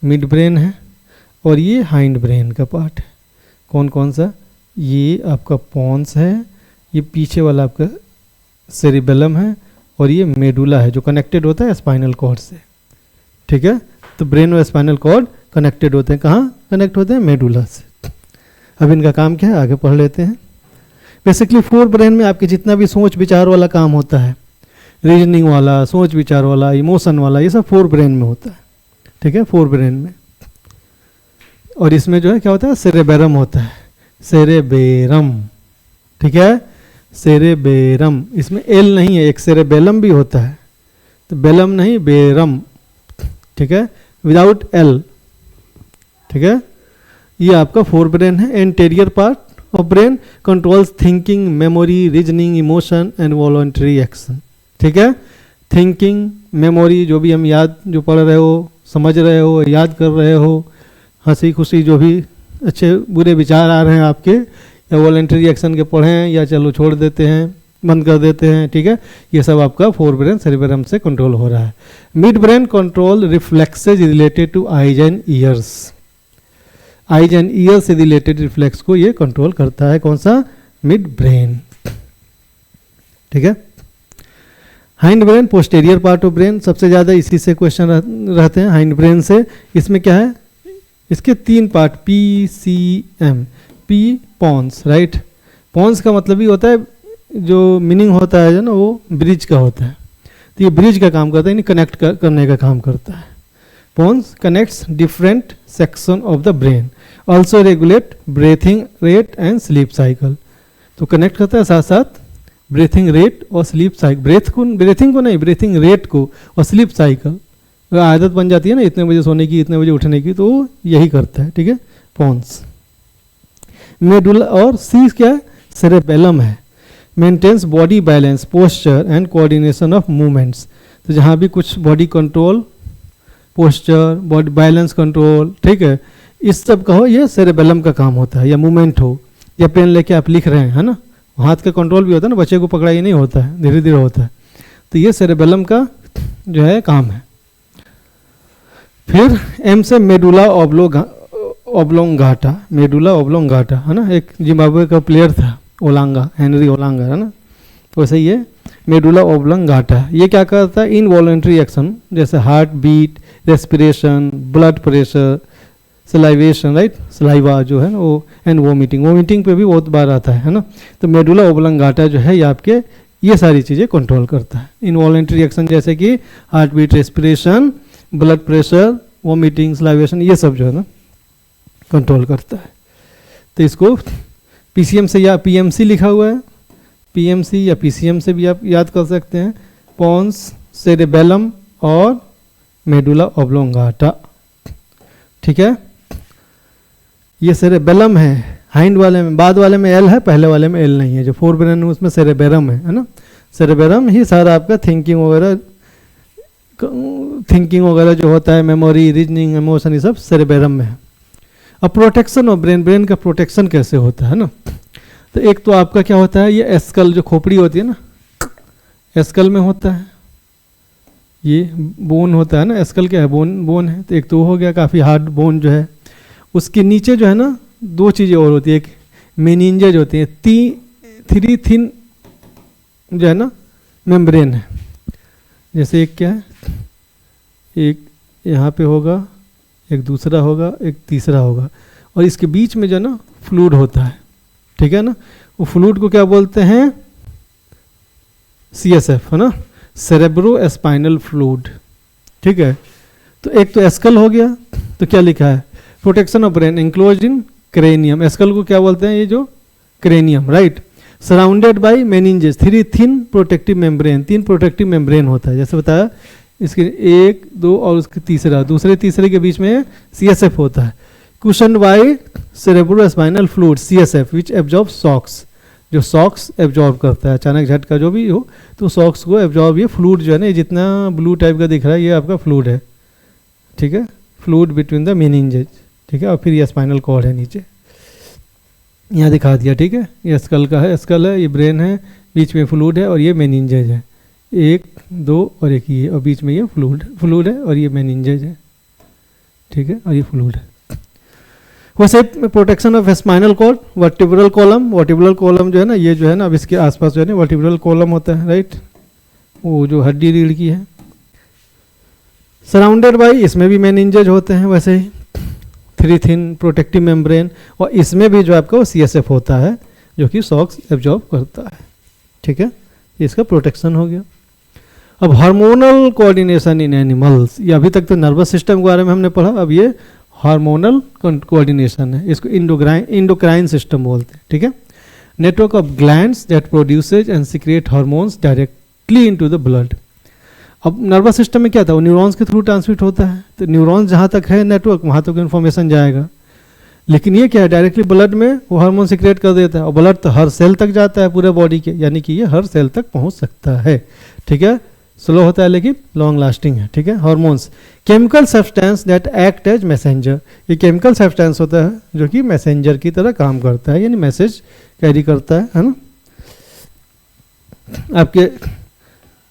मिड ब्रेन है और ये हाइंड ब्रेन का पार्ट है। कौन कौन सा, ये आपका पॉन्स है, ये पीछे वाला आपका सेरिबेलम है और ये मेडुला है जो कनेक्टेड होता है स्पाइनल कॉर्ड से, ठीक है। तो ब्रेन और स्पाइनल कॉर्ड कनेक्टेड होते हैं, कहाँ कनेक्ट होते हैं, मेडुला से। अब इनका काम क्या है आगे पढ़ लेते हैं। बेसिकली फोर ब्रेन में आपके जितना भी सोच विचार वाला काम होता है, रीजनिंग वाला, सोच विचार वाला, इमोशन वाला, ये सब फोर ब्रेन में होता है, ठीक है, फोर ब्रेन में। और इसमें जो है क्या होता है, सेरेबेरम होता है, सेरेबेरम, ठीक है, सेरेबेरम, इसमें एल नहीं है, एक सेरेबेलम भी होता है, तो बेलम नहीं बेरम, ठीक है, विदाउट एल, ठीक है। ये आपका फोर ब्रेन है। Anterior part of brain controls thinking, memory, reasoning, emotion and voluntary action, ठीक है। थिंकिंग, मेमोरी, जो भी हम याद जो पढ़ रहे हो, समझ रहे हो, याद कर रहे हो, हंसी खुशी जो भी अच्छे बुरे विचार आ रहे हैं आपके, या वॉलंटरी एक्शन के पढ़ें या चलो छोड़ देते हैं, बंद कर देते हैं, ठीक है, ये सब आपका फोर ब्रेन सेरिबेरम से कंट्रोल हो रहा है। Midbrain control reflexes related to eyes and ears, eyes and ear से रिलेटेड रिफ्लेक्स को ये कंट्रोल करता है, कौन सा, मिड ब्रेन, ठीक है। Hind brain posterior part of brain, सबसे ज़्यादा इसी से क्वेश्चन रहते हैं हाइंड ब्रेन से। इसमें क्या है, इसके 3 part, P C M, P pons, right, pons का मतलब ही होता है, जो मीनिंग होता है जो ना वो ब्रिज का होता है, तो ये ब्रिज का काम करता है, यानी कनेक्ट करने का काम करता है। Pons connects different section of the brain, also regulate breathing rate and sleep cycle, तो कनेक्ट करता है साथ साथ ब्रीथिंग रेट और स्लीप साइकिल, ब्रीथिंग को नहीं, ब्रीथिंग रेट को और स्लीप साइकिल, आदत बन जाती है ना इतने बजे सोने की, इतने बजे उठने की, तो यही करता है, ठीक है, पॉन्स। मेडुला और सी क्या है, सेरेबेलम है, maintains body balance, posture and coordination of movements, तो जहाँ भी कुछ body control, posture, body balance control, ठीक है, इस सब का हो, ये सेरेबेलम का काम होता है। या मूवमेंट हो, या पेन लेके आप लिख रहे हैं, है ना, हाथ का कंट्रोल भी होता है ना, बच्चे को पकड़ाई नहीं होता है, धीरे धीरे होता है, तो ये सेरेबेलम का जो है काम है। फिर एम से मेडुला ओब्लोंगाटा, मेडुला ओब्लोंगाटा, है ना, एक जिम्बाब्वे का प्लेयर था ओलांगा, हेनरी ओलांगा, है ना, तो वैसे ये मेडुला ओब्लोंगाटा, ये क्या करता है, इनवॉलंटरी एक्शन, जैसे heart beat, respiration, blood pressure, salivation, right, saliva जो है ना वो, एंड वोमिटिंग पे भी बहुत बार आता है ना, तो मेडुला ओब्लोंगाटा जो है ये आपके ये सारी चीज़ें कंट्रोल करता है। इनवॉलंटरी एक्शन जैसे कि heart beat, respiration, blood pressure, vomiting, salivation, ये सब जो है ना कंट्रोल करता है। तो इसको पीसीएम से या पीएमसी लिखा हुआ है, पीएमसी या पीसीएम से भी आप याद कर सकते हैं, पॉन्स, सेरेबेलम और मेडुला ओब्लोंगाटा, ठीक है। ये सेरेबेलम है हाइंड वाले में, बाद वाले में एल है, पहले वाले में एल नहीं है, जो फोर ब्रेन है उसमें सेरेबेरम है ना, सेरेबेरम ही सारा आपका थिंकिंग वगैरह जो होता है, मेमोरी, रीजनिंग, इमोशन, ये सब सेरेबेरम में है। अब प्रोटेक्शन ऑफ ब्रेन का प्रोटेक्शन कैसे होता है ना, तो एक तो आपका क्या होता है, ये एस्कल जो खोपड़ी होती है ना, एस्कल में होता है, ये बोन होता है ना, स्कल क्या है, बोन है, तो एक तो वो हो गया काफ़ी हार्ड बोन जो है। उसके नीचे जो है ना दो चीज़ें और होती है, एक मेनिंजेज होती है, 3 थिन जो है ना मेम्ब्रेन है। जैसे एक क्या है, एक यहाँ पे होगा, एक दूसरा होगा, एक तीसरा होगा, और इसके बीच में जो है ना फ्लूइड होता है, ठीक है ना। वो फ्लूइड को क्या बोलते हैं, CSF है ना, सेरेब्रो स्पाइनल फ्लूइड, ठीक है। तो एक तो एस्कल हो गया, तो क्या लिखा है, protection of brain enclose in cranium, skull को क्या बोलते हैं, ये जो cranium, right. Surrounded by meninges, 3 thin protective membrane, 3 protective membrane होता है, जैसे बताया इसके 1 2 और उसके तीसरा, दूसरे तीसरे के बीच में CSF होता है। Cushion by cerebrospinal CSF which absorb shocks, जो शॉक्स एब्जॉर्ब करता है, अचानक झटका जो भी हो तो शॉक्स को एब्जॉर्ब, ये फ्लूइड जो है ना, ये जितना ब्लू टाइप का दिख रहा है ये आपका फ्लूइड है, ठीक है, फ्लूइड बिटवीन द मेनिंजेज, ठीक है। और फिर ये स्पाइनल कॉर्ड है नीचे, यहाँ दिखा दिया, ठीक है। ये स्कल का है, स्कल है, ये ब्रेन है, बीच में फ्लूइड है, और ये मेनिंजेज है, 1 2 और एक ये, और बीच में ये फ्लूइड है, और ये मेनिंजेज है, ठीक है, और ये फ्लूइड है। वैसे protection of spinal cord, vertebral column जो है ना, ये जो है ना अब इसके आसपास जो है ना वर्टिब्रल कॉलम होता है, राइट, वो जो हड्डी रीढ़ की है। सराउंडेड बाय, इसमें भी मेनिंजेज होते हैं वैसे ही, 3 थिन प्रोटेक्टिव मेम्ब्रेन, और इसमें भी जो आपका वो CSF होता है जो कि शॉक्स एब्जॉर्ब करता है, ठीक है। इसका प्रोटेक्शन हो गया। अब हार्मोनल कोऑर्डिनेशन इन एनिमल्स, ये अभी तक तो नर्वस सिस्टम के बारे में हमने पढ़ा, अब ये हार्मोनल कोऑर्डिनेशन है, इसको इंडोक्राइन सिस्टम बोलते हैं, ठीक है। Network of glands that produces and secret hormones directly into the blood. अब नर्वस सिस्टम में क्या था, वो न्यूरॉन्स के थ्रू ट्रांसमिट होता है, तो न्यूरॉन्स जहाँ तक है नेटवर्क वहाँ तक इन्फॉर्मेशन जाएगा, लेकिन ये क्या है, डायरेक्टली ब्लड में वो हार्मोन सीक्रेट कर देता है, और ब्लड तो हर सेल तक जाता है पूरे बॉडी के, यानी कि ये हर सेल तक पहुँच सकता है, ठीक है। स्लो होता है लेकिन लॉन्ग लास्टिंग है, ठीक है। Hormones, chemical substance that act as messenger, ये केमिकल सब्सटेंस होता है जो कि मैसेंजर की तरह काम करता है, यानी मैसेज कैरी करता है ना। आपके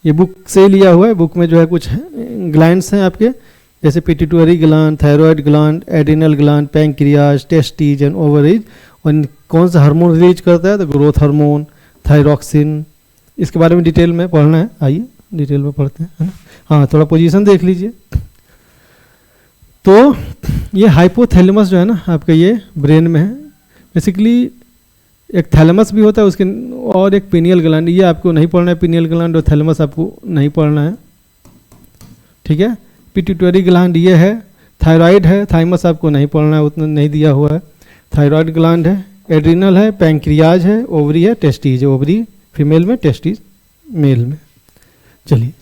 ये बुक से लिया हुआ है, बुक में जो है कुछ ग्लैंड्स हैं आपके, जैसे pituitary gland, thyroid gland, adrenal gland, pancreas, testes and ovaries, और कौन सा हार्मोन रिलीज करता है, तो ग्रोथ हार्मोन, थायरॉक्सिन। इसके बारे में डिटेल में पढ़ना है, आइए डिटेल में पढ़ते हैं, है ना। हाँ, थोड़ा पोजीशन देख लीजिए। तो ये हाइपोथैलेमस जो है ना आपका, ये ब्रेन में है बेसिकली, एक थैलेमस भी होता है उसके, और एक पिनियल ग्लैंड, ये आपको नहीं पढ़ना है, पिनियल ग्लैंड और थैलेमस आपको नहीं पढ़ना है, ठीक है। पिट्यूटरी ग्लैंड ये है, थायराइड है, थाइमस आपको नहीं पढ़ना है, उतना नहीं दिया हुआ है, थायराइड ग्लैंड है, एड्रिनल है, पैंक्रियाज है, ओवरी है, टेस्टिज, ओवरी फीमेल में, टेस्टिज मेल में। चलिए,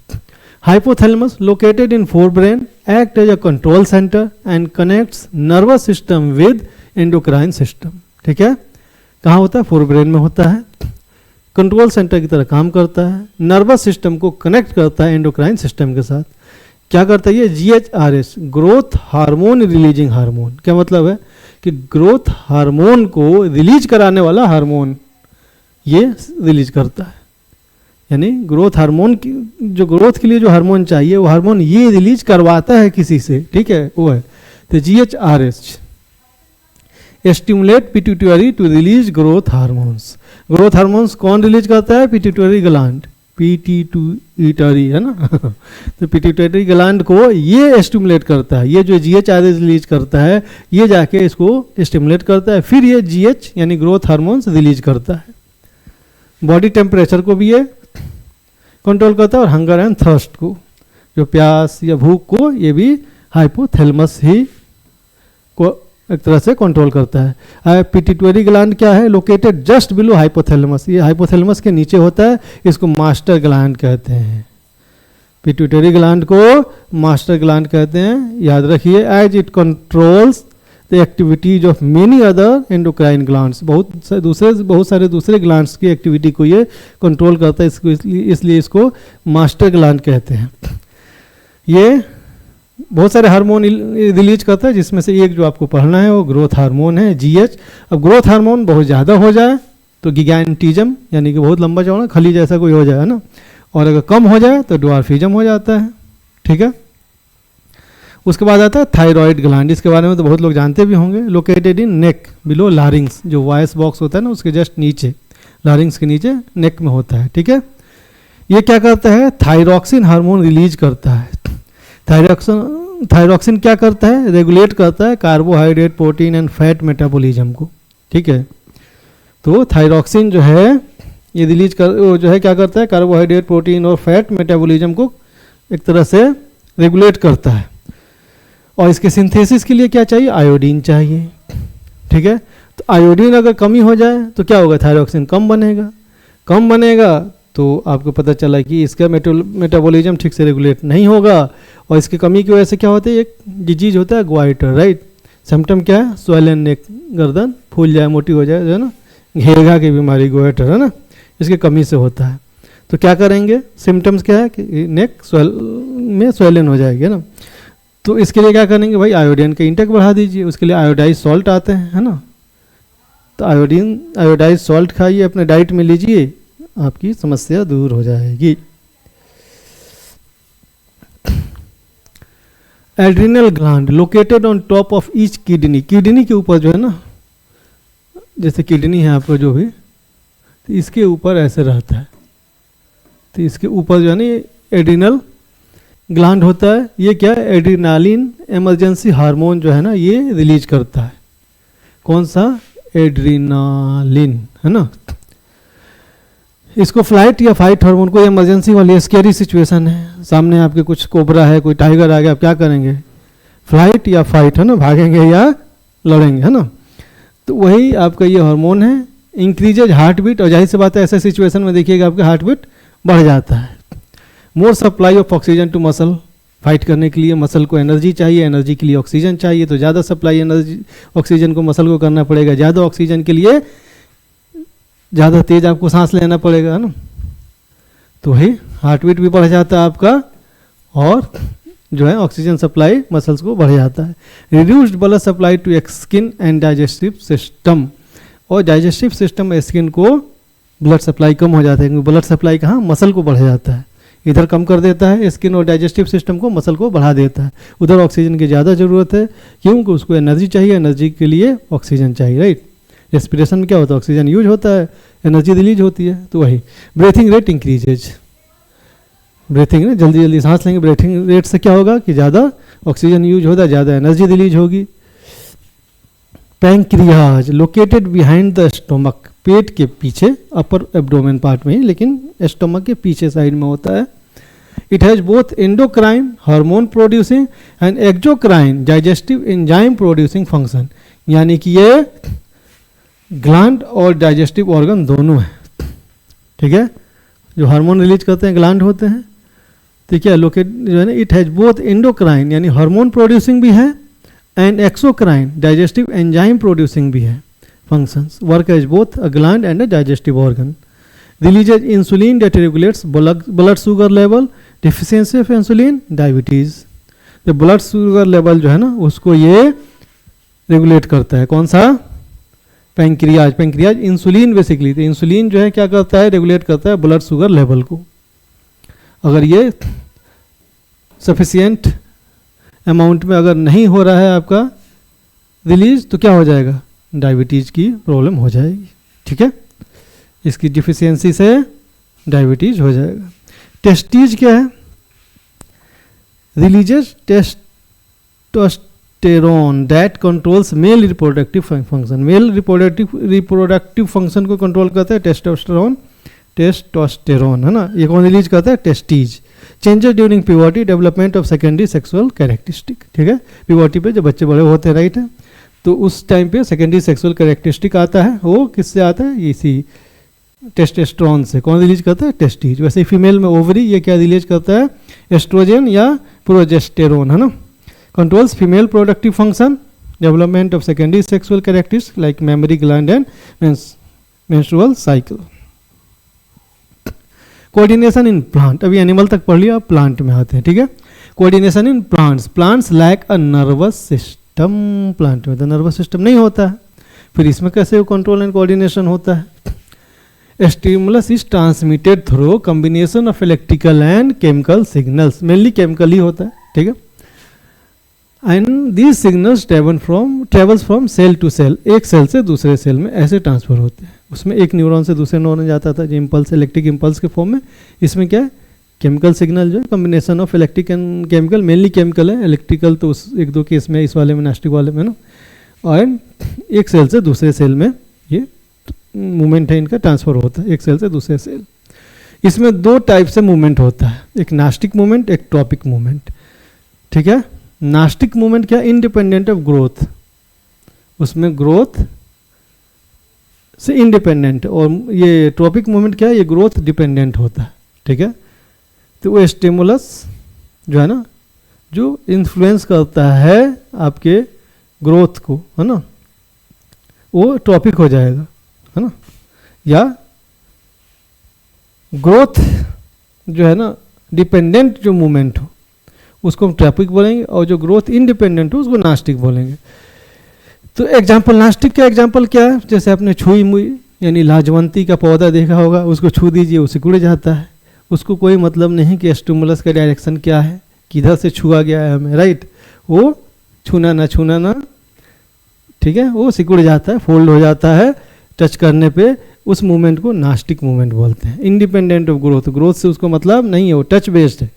hypothalamus located in forebrain, act as a control centre and connects nervous system with endocrine system, ठीक है। कहाँ होता है, फोरब्रेन में होता है, कंट्रोल सेंटर की तरह काम करता है, नर्वस सिस्टम को कनेक्ट करता है एंडोक्राइन सिस्टम के साथ। क्या करता है ये, GHRS, growth hormone releasing hormone. क्या मतलब है कि ग्रोथ हार्मोन को रिलीज कराने वाला हार्मोन ये रिलीज करता है, यानी ग्रोथ हार्मोन की, जो ग्रोथ के लिए जो हार्मोन चाहिए वो हार्मोन ये रिलीज करवाता है किसी से, ठीक है, वो है। तो GHRS stimulate pituitary to release growth hormones. Growth hormones कौन रिलीज करता है, पिट्यूटरी ग्लैंड, पिट्यूटरी है ना तो पिट्यूटरी ग्लैंड को ये स्टिमुलेट करता है, ये जो GHRS रिलीज करता है ये जाके इसको स्टिमुलेट करता है, फिर ये GH यानी ग्रोथ हार्मोन्स रिलीज करता है। बॉडी टेम्परेचर को भी ये कंट्रोल करता है, और हंगर एंड थर्स्ट को, जो प्यास या भूख को, ये भी हाइपोथैलेमस ही को एक तरह से कंट्रोल करता है। पिट्यूटरी ग्लैंड क्या है, लोकेटेड जस्ट बिलो हाइपोथैलेमस, ये हाइपोथैलेमस के नीचे होता है, इसको मास्टर ग्लैंड कहते हैं। पिट्यूटरी ग्लैंड को मास्टर ग्लैंड कहते हैं, याद रखिए। As it controls the activities of many other endocrine glands, बहुत सारे दूसरे ग्लैंड्स की एक्टिविटी को ये कंट्रोल करता है, इसको इसलिए इसको मास्टर ग्लैंड कहते हैं। ये बहुत सारे हार्मोन रिलीज करता है, जिसमें से एक जो आपको पढ़ना है वो ग्रोथ हार्मोन है, GH। अब ग्रोथ हार्मोन बहुत ज़्यादा हो जाए तो गिगैंटिज्म, यानी कि बहुत लंबा चौड़ा खली जैसा कोई हो जाए ना, और अगर कम हो जाए तो ड्वार्फिज्म हो जाता है, ठीक है। उसके बाद आता है थायराइड ग्लैंड, इसके बारे में तो बहुत लोग जानते भी होंगे। लोकेटेड इन नेक बिलो लारिंग्स, जो वॉइस बॉक्स होता है ना उसके जस्ट नीचे, लारिंग्स के नीचे नेक में होता है, ठीक है। ये क्या करता है, थायरॉक्सिन हार्मोन रिलीज करता है। थायरॉक्सिन क्या करता है, रेगुलेट करता है carbohydrate, protein and fat metabolism को, ठीक है। तो थायरॉक्सिन जो है ये रिलीज कर, जो है क्या करता है, कार्बोहाइड्रेट, प्रोटीन और फैट मेटाबॉलिज्म को एक तरह से रेगुलेट करता है। और इसके सिंथेसिस के लिए क्या चाहिए, आयोडीन चाहिए, ठीक है। तो आयोडीन अगर कमी हो जाए तो क्या होगा, थायरॉक्सिन कम बनेगा। कम बनेगा तो आपको पता चला कि इसका मेटाबॉलिज्म ठीक से रेगुलेट नहीं होगा, और इसकी कमी की वजह से क्या होता है, एक डिजीज होता है ग्वाइटर, राइट। सिम्टम क्या है, स्वेलन नेक, गर्दन फूल जाए, मोटी हो जाए, जो है ना, घेरघा की बीमारी ग्वाइटर है ना, इसकी कमी से होता है। तो क्या करेंगे, सिम्टम्स क्या है कि नेक में स्वेलन हो जाएगी ना। तो इसके लिए क्या करेंगे भाई, आयोडीन का इंटेक बढ़ा दीजिए। उसके लिए आयोडाइज सॉल्ट आते हैं, है ना। तो आयोडाइज सॉल्ट खाइए, अपने डाइट में लीजिए, आपकी समस्या दूर हो जाएगी। Adrenal gland located on top of each kidney, kidney के ऊपर जो है ना, जैसे किडनी है आपका जो भी, तो इसके ऊपर ऐसे रहता है। तो इसके ऊपर जो है ना एड्रिनल ग्लैंड होता है। ये क्या है, एड्रिनालिन इमरजेंसी हार्मोन जो है ना ये रिलीज करता है। कौन सा, एड्रिनालिन, है ना। इसको फ्लाइट या फाइट हार्मोन, कोई इमरजेंसी वाली स्कैरी सिचुएशन है, सामने आपके कुछ कोबरा है, कोई टाइगर आ गया, आप क्या करेंगे, फ्लाइट या फाइट, है ना, भागेंगे या लड़ेंगे, है ना। तो वही आपका ये हार्मोन है। इंक्रीजेज हार्ट बीट, और जाहिर सी बात है ऐसे सिचुएशन में देखिएगा आपका हार्ट बीट बढ़ जाता है। More supply of oxygen to muscle, fight करने के लिए मसल को एनर्जी चाहिए, एनर्जी के लिए ऑक्सीजन चाहिए, तो ज़्यादा सप्लाई एनर्जी ऑक्सीजन को मसल को करना पड़ेगा। ज़्यादा ऑक्सीजन के लिए ज़्यादा तेज आपको सांस लेना पड़ेगा, है ना। तो वही हार्ट बीट भी बढ़ जाता है आपका, और जो है ऑक्सीजन सप्लाई मसल्स को बढ़ जाता है। Reduced blood supply to skin and digestive system, और डाइजेस्टिव सिस्टम में स्किन को ब्लड सप्लाई कम हो जाता है, क्योंकि ब्लड सप्लाई कहाँ, मसल को बढ़ जाता है। इधर कम कर देता है स्किन और डाइजेस्टिव सिस्टम को, मसल को बढ़ा देता है। उधर ऑक्सीजन की ज़्यादा ज़रूरत है, क्योंकि उसको एनर्जी चाहिए, एनर्जी के लिए ऑक्सीजन चाहिए, राइट। रेस्पिरेशन में क्या होता है, ऑक्सीजन यूज होता है, एनर्जी रिलीज होती है। तो वही ब्रीथिंग रेट इंक्रीजेज, ब्रीथिंग ना जल्दी जल्दी सांस लेंगे, ब्रीथिंग रेट से क्या होगा कि ज़्यादा ऑक्सीजन यूज होता है, ज़्यादा एनर्जी रिलीज होगी। Pancreas located behind the stomach, पेट के पीछे, अपर एब्डोमेन पार्ट में ही, लेकिन स्टोमक के पीछे साइड में होता है। It has both endocrine hormone producing and exocrine digestive enzyme producing function, यानी कि ये ग्लैंड और डाइजेस्टिव ऑर्गन दोनों है, ठीक है। जो हार्मोन रिलीज करते हैं ग्लैंड होते हैं, ठीक है। लोकेट जो है ना, इट हैज़ बोथ एंडोक्राइन यानी हार्मोन प्रोड्यूसिंग भी है, and exocrine digestive enzyme producing भी है functions. Work as both a gland and a digestive organ. Releases insulin that regulates blood sugar level, deficiency of insulin, diabetes. तो blood sugar level जो है ना उसको ये रेगुलेट करता है। कौन सा, पैंक्रियाज। पैंक्रियाज इंसुलिन बेसिकली, तो इंसुलिन जो है क्या करता है, रेगुलेट करता है ब्लड शुगर लेवल को। अगर ये सफिशिएंट अमाउंट में अगर नहीं हो रहा है आपका रिलीज, तो क्या हो जाएगा, डायबिटीज़ की प्रॉब्लम हो जाएगी, ठीक है। इसकी डिफिशियंसी से डायबिटीज़ हो जाएगा। टेस्टीज क्या है, releases testosterone that controls male reproductive function. Male reproductive function को कंट्रोल करता है टेस्टोस्टेरोन, है ना। ये कौन रिलीज करता है, testes. Changes during puberty, development of secondary sexual characteristic, ठीक है। प्यूबर्टी पे जब बच्चे बड़े होते हैं, राइट है, तो उस टाइम पे सेकेंडरी सेक्सुअल कैरेक्टरिस्टिक आता है। वो किससे आता है, इसी टेस्टोस्टेरोन से। कौन रिलीज करता है, टेस्टीज। वैसे फीमेल में ओवरी, ये क्या रिलीज करता है, एस्ट्रोजन या प्रोजेस्टेरोन, है ना। Controls female productive function, development of secondary sexual characteristic like memory gland and menstrual cycle. Coordination in plant, अभी एनिमल तक पढ़ लिया, प्लांट में आते हैं, ठीक है। Coordination in plants, plants lack a nervous system. Plant में तो नर्वस सिस्टम नहीं होता है, फिर इसमें कैसे कंट्रोल एंड कोऑर्डिनेशन होता है। Stimulus is transmitted through combination of electrical and chemical signals, mainly chemical ही होता है, ठीक है। And these signals travels from cell to cell, एक सेल से दूसरे सेल में ऐसे ट्रांसफर होते हैं। उसमें एक न्यूरॉन से दूसरे न्यूरॉन जाता था जो इम्पल्स, इलेक्ट्रिक इम्पल्स के फॉर्म में। इसमें क्या है, केमिकल सिग्नल जो है combination of electric and chemical, mainly chemical है, इलेक्ट्रिकल तो उस एक दो केस में, इस वाले में, नास्टिक वाले में ना। और एक सेल से दूसरे सेल में ये मूवमेंट है, इनका ट्रांसफर होता है एक सेल से दूसरे सेल। इसमें दो टाइप से मूवमेंट होता है, एक नास्टिक मूवमेंट, एक ट्रॉपिक मूवमेंट, ठीक है। नास्टिक मूवमेंट क्या, इंडिपेंडेंट ऑफ ग्रोथ, उसमें ग्रोथ से इंडिपेंडेंट। और ये ट्रॉपिक मूवमेंट क्या है, ये ग्रोथ डिपेंडेंट होता है, ठीक है। तो वो स्टिमुलस जो है ना, जो इन्फ्लुएंस करता है आपके ग्रोथ को, है ना, वो ट्रॉपिक हो जाएगा, है ना। या ग्रोथ जो है ना डिपेंडेंट जो मूवमेंट हो उसको हम ट्रॉपिक बोलेंगे, और जो ग्रोथ इंडिपेंडेंट हो उसको नास्टिक बोलेंगे। तो एग्जाम्पल, नास्टिक का एग्जाम्पल क्या है, जैसे आपने छुई मुई यानी लाजवंती का पौधा देखा होगा, उसको छू दीजिए वो सिकुड़ जाता है, उसको कोई मतलब नहीं कि स्टिमुलस का डायरेक्शन क्या है, किधर से छुआ गया है हमें, राइट। वो छूना ना, ठीक है, वो सिकुड़ जाता है, फोल्ड हो जाता है टच करने पे। उस मूवमेंट को नास्टिक मूवमेंट बोलते हैं, इंडिपेंडेंट ऑफ ग्रोथ, ग्रोथ से उसको मतलब नहीं है, वो टच बेस्ड है,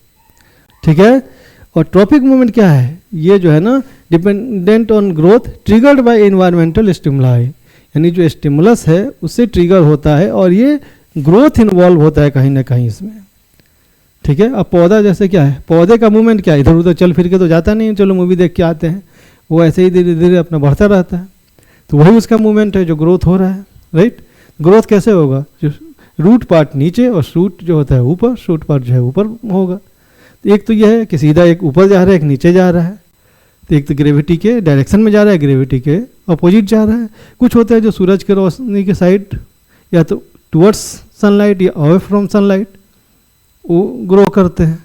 ठीक है। और ट्रॉपिक मूवमेंट क्या है, ये जो है ना dependent on growth triggered by environmental stimuli, यानी जो स्टिमुलस है उससे ट्रिगर होता है और ये ग्रोथ इन्वॉल्व होता है कहीं ना कहीं इसमें, ठीक है। अब पौधा जैसे क्या है, पौधे का मूवमेंट क्या है, इधर उधर चल फिर के तो जाता नहीं है, चलो मूवी देख के आते हैं, वो ऐसे ही धीरे धीरे अपना बढ़ता रहता है। तो वही उसका मूवमेंट है जो ग्रोथ हो रहा है, राइट। ग्रोथ कैसे होगा, जो रूट पार्ट नीचे और शूट जो होता है ऊपर, शूट पार्ट जो है ऊपर होगा। तो एक तो यह है कि सीधा एक ऊपर जा रहा है, एक नीचे जा रहा है। तो एक तो ग्रेविटी के डायरेक्शन में जा रहा है, ग्रेविटी के अपोजिट जा रहा है। कुछ होता है जो सूरज के रोशनी के साइड या तो टुवर्ड्स सनलाइट या अवे फ्रॉम सनलाइट वो ग्रो करते हैं।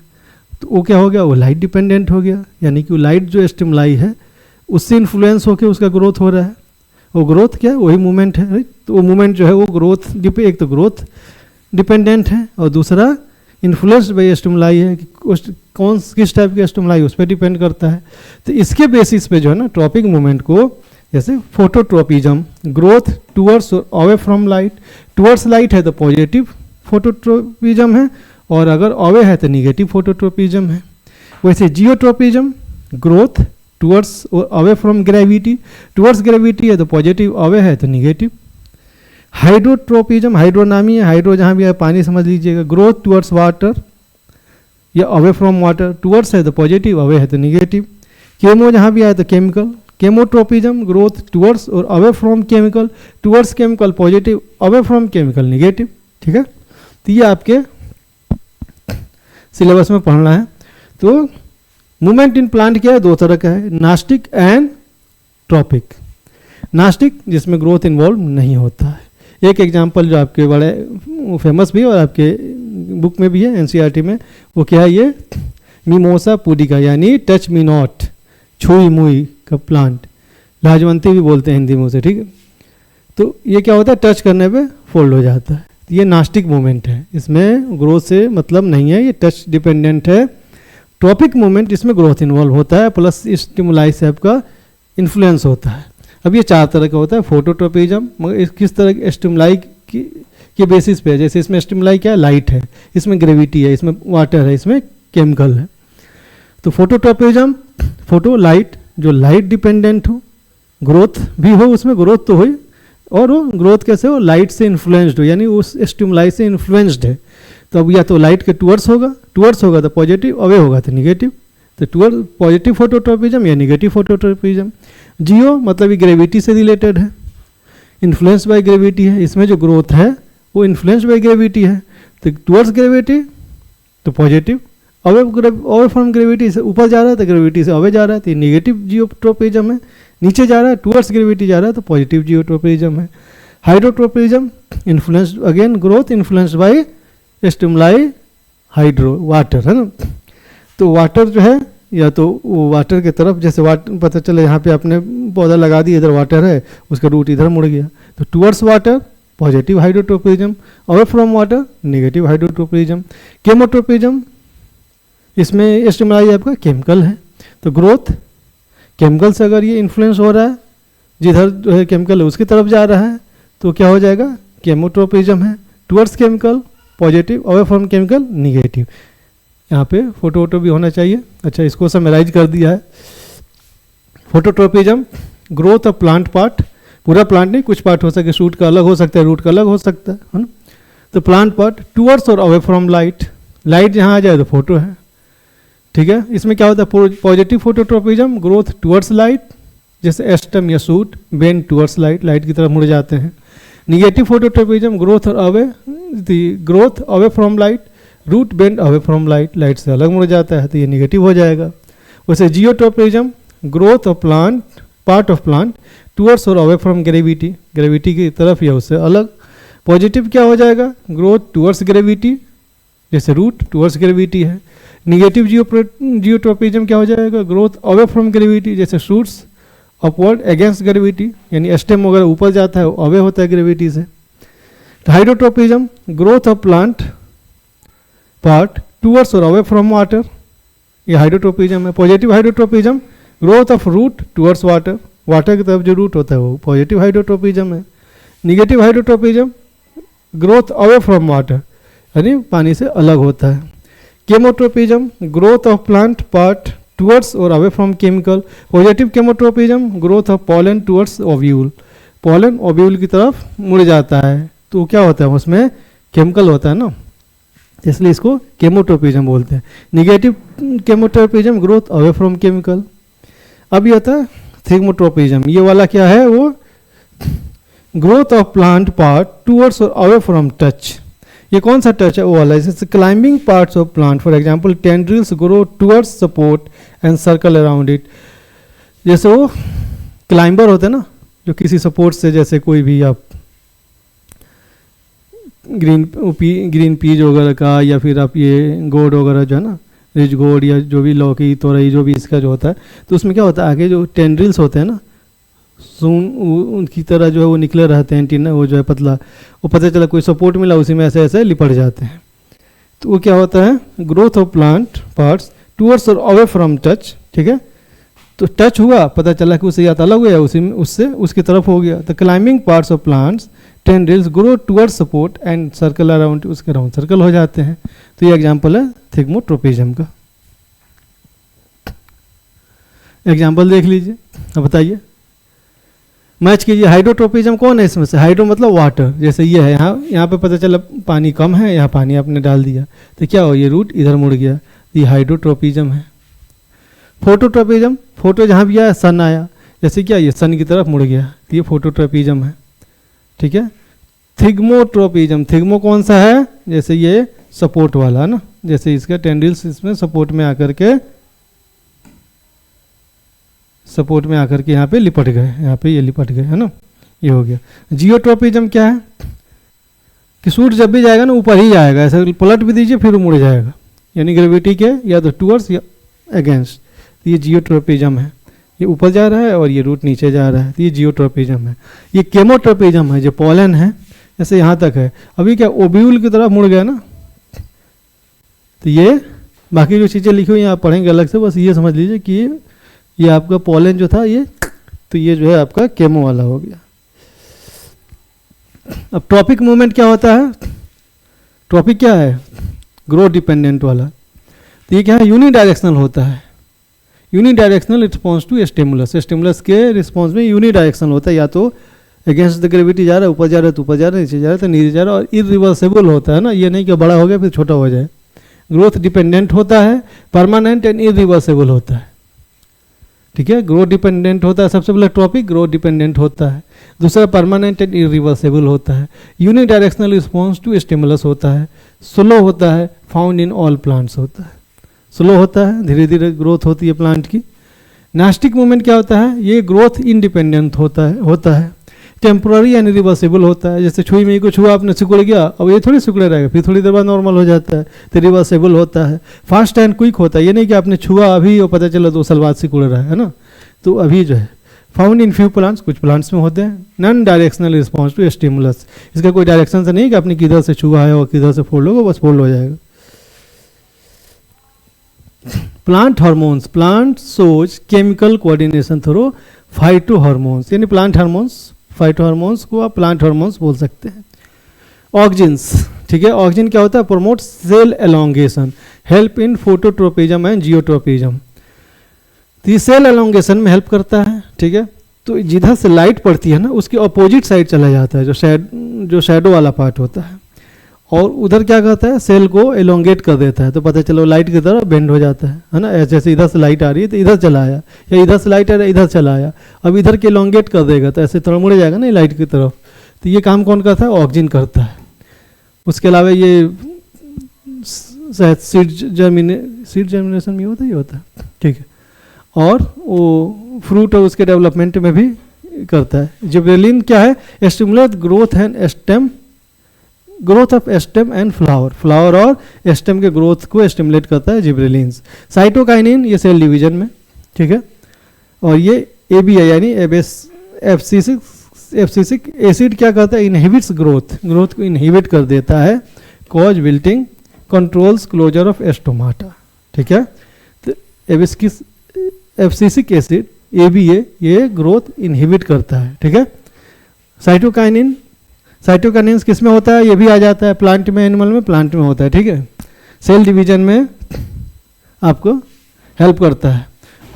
तो वो क्या हो गया, वो लाइट डिपेंडेंट हो गया, यानी कि वो लाइट जो स्टिमुलाई है उससे इन्फ्लुएंस होकर उसका ग्रोथ हो रहा है। वो ग्रोथ क्या है, वही मूवमेंट है, राइट। तो वो मूवमेंट जो है वो ग्रोथ, एक तो ग्रोथ डिपेंडेंट है और दूसरा इन्फ्लुएंस्ड बाय स्टिमुलाई है कि कौन किस टाइप के स्टिमुलाई उस पर डिपेंड करता है। तो इसके बेसिस पे जो है ना ट्रॉपिक मूवमेंट को, जैसे फोटोट्रोपिज्म, ग्रोथ टुवर्ड्स और away from light, towards light है तो पॉजिटिव फोटोट्रोपिज्म है और अगर अवे है तो निगेटिव फोटोट्रोपिज्म है। वैसे जियोट्रोपिज्म, ग्रोथ टुवर्ड्स और away from gravity, towards gravity है तो पॉजिटिव, अवे है तो निगेटिव। हाइड्रोट्रोपिज्म, हाइड्रो नामी है, हाइड्रो जहाँ भी है पानी समझ लीजिएगा, ग्रोथ टुवर्ड्स वाटर या अवे फ्रॉम वाटर, टुवर्ड्स है तो पॉजिटिव, अवे है तो निगेटिव। केमो जहाँ भी आए तो केमिकल, केमोट्रोपिज्म, ग्रोथ टुवर्ड्स और away from chemical, towards chemical positive, away from chemical negative, ठीक है। तो ये आपके सिलेबस में पढ़ना है। तो मूवमेंट इन प्लांट क्या है, दो तरह का है, नास्टिक एंड ट्रॉपिक। नास्टिक जिसमें ग्रोथ इन्वॉल्व नहीं होता है। एक एग्जांपल जो आपके बड़े फेमस भी है और आपके बुक में भी है एनसीईआरटी में, वो क्या है, ये मिमोसा पुडिका यानी टच मी नॉट, छुई मुई का प्लांट, लाजवंती भी बोलते हैं हिंदी में उसे, ठीक है। तो ये क्या होता है, टच करने पे फोल्ड हो जाता है। ये नास्टिक मूवमेंट है, इसमें ग्रोथ से मतलब नहीं है, ये टच डिपेंडेंट है। ट्रॉपिक मूवमेंट इसमें ग्रोथ इन्वॉल्व होता है प्लस स्टिमुलाई से आपका इन्फ्लुएंस होता है। अब ये चार तरह का होता है फोटोट्रोपिज्म, मगर किस तरह के स्टिमुलाई के बेसिस पे है। जैसे इसमें स्टिमुलाई क्या है, लाइट है, इसमें ग्रेविटी है, इसमें वाटर है, इसमें केमिकल है। तो फोटोट्रोपिज्म, फोटो लाइट, जो लाइट डिपेंडेंट हो, ग्रोथ भी हो, उसमें ग्रोथ तो हो, और वो ग्रोथ कैसे हो, लाइट से इन्फ्लुएंस्ड हो, यानी उस स्टिमुलाई से इन्फ्लुएंस्ड है। तो अब या तो लाइट के टुवर्ड्स होगा तो पॉजिटिव, अवे होगा तो निगेटिव। तो टुवर्ड पॉजिटिव फोटोट्रोपिज्म या निगेटिव फोटोट्रोपिज्म। जियो मतलब ये ग्रेविटी से रिलेटेड है, इन्फ्लुएंस बाय ग्रेविटी है, इसमें जो ग्रोथ है वो इन्फ्लुएंस बाय ग्रेविटी है। तो टुवर्ड्स ग्रेविटी तो पॉजिटिव, अवे फ्रॉम ग्रेविटी से ऊपर जा रहा है तो ग्रेविटी से अवे जा रहा है तो निगेटिव जियोट्रोपिज्म है। नीचे जा रहा है टुवर्ड्स ग्रेविटी जा रहा है तो पॉजिटिव जियोट्रोपिज्म है। Hydrotropism influence again growth influence by stimuli, hydro water है ना। तो वाटर जो है या तो वो वाटर के तरफ, जैसे वाटर पता चले यहाँ पे आपने पौधा लगा दिया, इधर वाटर है, उसका रूट इधर मुड़ गया, तो towards water positive hydrotropism, away from water negative hydrotropism. केमोट्रोपिज्म, इसमें स्टिमुलाई आपका केमिकल है, तो ग्रोथ केमिकल से अगर ये इन्फ्लुएंस हो रहा है, जिधर जो है केमिकल है उसकी तरफ जा रहा है, तो क्या हो जाएगा, केमोट्रोपिज्म है। Towards chemical positive, away from chemical negative. यहाँ पे फोटो वोटो भी होना चाहिए। अच्छा, इसको समराइज कर दिया है। Phototropism, growth of plant part, पूरा प्लांट नहीं, कुछ पार्ट हो सके, शूट का अलग हो सकता है, रूट का अलग हो सकता है ना। तो प्लांट पार्ट टुवर्ड्स और अवे फ्रॉम लाइट, लाइट जहाँ आ जाए तो फोटो है, ठीक है। इसमें क्या होता है, positive phototropism, growth towards light, जैसे एस्टम या shoot bend towards light, light की तरफ मुड़ जाते हैं। निगेटिव फोटोट्रोपिज्म, ग्रोथ और away, growth away from light, root bend away from light, light से अलग मुड़ जाता है, तो ये निगेटिव हो जाएगा। वैसे geotropism, growth of plant, part of plant towards और अवे फ्रॉम ग्रेविटी, ग्रेविटी की तरफ या उससे अलग। पॉजिटिव क्या हो जाएगा, ग्रोथ टुवर्ड्स ग्रेविटी, जैसे रूट टुवर्ड्स ग्रेविटी है। निगेटिव जियोट्रोपिज्म क्या हो जाएगा, ग्रोथ अवे फ्रॉम ग्रेविटी, जैसे शूट्स अपवर्ड अगेंस्ट ग्रेविटी, यानी स्टेम वगैरह ऊपर जाता है, अवे होता है ग्रेविटी से। Hydrotropism, growth of plant part towards और अवे फ्रॉम वाटर, ये हाइड्रोट्रोपिज्म है। Positive hydrotropism, growth of root towards water, water की तरफ जो रूट होता है वो पॉजिटिव हाइड्रोट्रोपिज्म है। Negative hydrotropism, growth away from water, यानी पानी से अलग होता है। Chemotropism, growth of plant part towards और away from chemical. Positive chemotropism, growth of pollen towards ovule, pollen ovule की तरफ मुड़ जाता है, तो क्या होता है उसमें केमिकल होता है ना, इसलिए इसको केमोट्रोपिज्म बोलते हैं। Negative केमोट्रोपिज्म, growth away from chemical. अब ये होता है थिग्मोट्रोपिज्म, ये वाला क्या है, वो growth of plant part towards और अवे फ्रॉम टच। ये कौन सा टच है, वो वाला, जैसे climbing parts of plant, for example tendrils grow towards support and circle around it. जैसे वो क्लाइंबर होते हैं ना, जो किसी सपोर्ट से, जैसे कोई भी आप ग्रीन पीज वगैरह का, या फिर आप ये गोड वगैरह जो है ना, रिच गोड या जो भी लौकी तोरई जो भी इसका जो होता है, तो उसमें क्या होता है, आगे जो टेंड्रिल्स होते हैं ना, सून उनकी तरह जो है वो निकले रहते हैं, टीना वो जो है पतला, वो पता चला कोई सपोर्ट मिला, उसी में ऐसे ऐसे लिपट जाते हैं। तो वो क्या होता है, growth of plant parts towards और अवे फ्रॉम टच, ठीक है। तो टच हुआ, पता चला कि उससे या तो अलग हो गया, उसी में उससे उसकी तरफ हो गया। तो climbing parts of plants tendrils grow towards support and circle around, उसके राउंड सर्कल हो जाते हैं। तो ये एग्जांपल है थिग्मोट्रोपिज्म का। एग्जांपल देख लीजिए, अब बताइए, मैच कीजिए। हाइड्रोट्रोपिज्म कौन है इसमें से, हाइड्रो मतलब वाटर, जैसे ये है, यहाँ पे पता चला पानी कम है, यहाँ पानी आपने डाल दिया, तो क्या हो, ये रूट इधर मुड़ गया, ये हाइड्रोट्रोपिज्म है। फोटोट्रोपिज्म, फोटो जहाँ भी आया सन आया, जैसे क्या ये सन की तरफ मुड़ गया, तो ये फोटोट्रोपिज्म है, ठीक है। थिग्मोट्रोपिज्म, थिग्मो कौन सा है, जैसे ये सपोर्ट वाला है ना, जैसे इसका टेंड्रिल्स इसमें सपोर्ट में आकर के यहाँ पे लिपट गए, यहाँ पे ये लिपट गए, है ना, ये हो गया। जियोट्रोपिज्म क्या है कि सूट जब भी जाएगा ना ऊपर ही जाएगा, ऐसे पलट भी दीजिए फिर मुड़ जाएगा, यानी ग्रेविटी के या तो टुवर्ड्स या अगेंस्ट, तो ये जियोट्रोपिज्म है, ये ऊपर जा रहा है और ये रूट नीचे जा रहा है, तो ये जियोट्रोपिज्म है। ये केमोट्रोपिज्म है, जो पॉलन है, जैसे यहाँ तक है, अभी क्या ओव्यूल की तरफ मुड़ गया ना, तो ये बाकी जो चीज़ें लिखी हुई हैं आप पढ़ेंगे अलग से, बस ये समझ लीजिए कि ये आपका पॉलन जो था ये, तो ये जो है आपका केमो वाला हो गया। अब ट्रॉपिक मूवमेंट क्या होता है, ट्रॉपिक क्या है, ग्रोथ डिपेंडेंट वाला, तो ये क्या है, यूनिडायरेक्शनल होता है। Unidirectional response to stimulus, stimulus के रिस्पॉन्स में यूनिडायरेक्शनल होता है, या तो अगेंस्ट द ग्रेविटी जा रहा है, ऊपर जा रहा है तो ऊपर जा रहा है, नीचे जा रहा है तो नीचे जा रहा है, और इरिवर्सिबल होता है ना, ये नहीं कि बड़ा हो गया फिर छोटा हो जाए। ग्रोथ डिपेंडेंट होता है, परमानेंट एंड इरिवर्सिबल होता है, ठीक है। ग्रोथ डिपेंडेंट होता है, सबसे पहले ट्रॉपिक ग्रोथ डिपेंडेंट होता है, दूसरा परमानेंट एंड इरिवर्सिबल होता है। यूनिडायरेक्शनल रिस्पॉन्स टू स्टिमुलस होता है, स्लो होता है, फाउंड इन ऑल प्लांट्स होता है, स्लो होता है, धीरे धीरे ग्रोथ होती है प्लांट की। नास्टिक मूवमेंट क्या होता है, ये ग्रोथ इंडिपेंडेंट होता है, टेम्पोररी एंड रिवर्सिबल होता है, जैसे छुई में कुछ हुआ आपने सिकुड़ गया, अब ये थोड़ी सिकुड़े रहेगा, फिर थोड़ी देर बाद नॉर्मल हो जाता है, तो रिवर्सिबल होता है। फास्ट एंड क्विक होता है, ये नहीं कि आपने छुआ अभी और पता चला 2 साल बाद सिकुड़ रहा है ना, तो अभी जो है फाउंड इन फ्यू प्लांट्स, कुछ प्लांट्स में होते हैं. Non directional response to stimulus, इसका कोई डायरेक्शन से नहीं कि आपने किधर से छुआ है और किधर से फोल्ड होगा बस फोल्ड हो जाएगा. Plant hormones, plant shows chemical coordination through phyto hormones, यानी प्लांट हार्मोन्स, फाइटो हार्मोन्स को आप प्लांट हार्मोन्स बोल सकते हैं. ऑक्जिन्स, ठीक है, ऑक्जिन क्या होता है? Promote cell elongation, help in phototropism and geotropism. तो ये सेल एलोंगेशन में हेल्प करता है, ठीक है. तो जिधर से लाइट पड़ती है ना उसकी अपोजिट साइड चला जाता है, जो शैडो वाला पार्ट होता है, और उधर क्या करता है? सेल को एलोंगेट कर देता है. तो पता चलो लाइट की तरफ बेंड हो जाता है ना. जैसे इधर से लाइट आ रही है तो इधर चला आया, या इधर से लाइट आ रहा है इधर चला आया. अब इधर के एलोंगेट कर देगा तो ऐसे थोड़ा मुड़ जाएगा ना लाइट की तरफ. तो ये काम कौन करता है? ऑक्जिन करता है. उसके अलावा ये शायद सीड जर्मिनेशन में होता ही होता है, ठीक है. और वो फ्रूट और उसके डेवलपमेंट में भी करता है. जिब्रेलिन क्या है? Stimulate growth and stem, growth of stem and flower, flower और स्टेम के ग्रोथ को स्टिमुलेट करता है जिब्रेलिन्स. साइटोकाइनिन ये सेल डिवीजन में, ठीक है. और ये एबीआई यानी एब्सिसिक एसिड क्या करता है? इनहिबिट्स ग्रोथ, ग्रोथ को इनहिबिट कर देता है. Cause wilting, controls closure of stomata, ठीक है. तो एब्सिसिक एसिड एबीए ये ग्रोथ इनहिबिट करता है, ठीक है. साइटोकाइनिन, साइटोकाइनिन किस में होता है? ये भी आ जाता है प्लांट में, एनिमल में, प्लांट में होता है, ठीक है. सेल डिवीजन में आपको हेल्प करता है.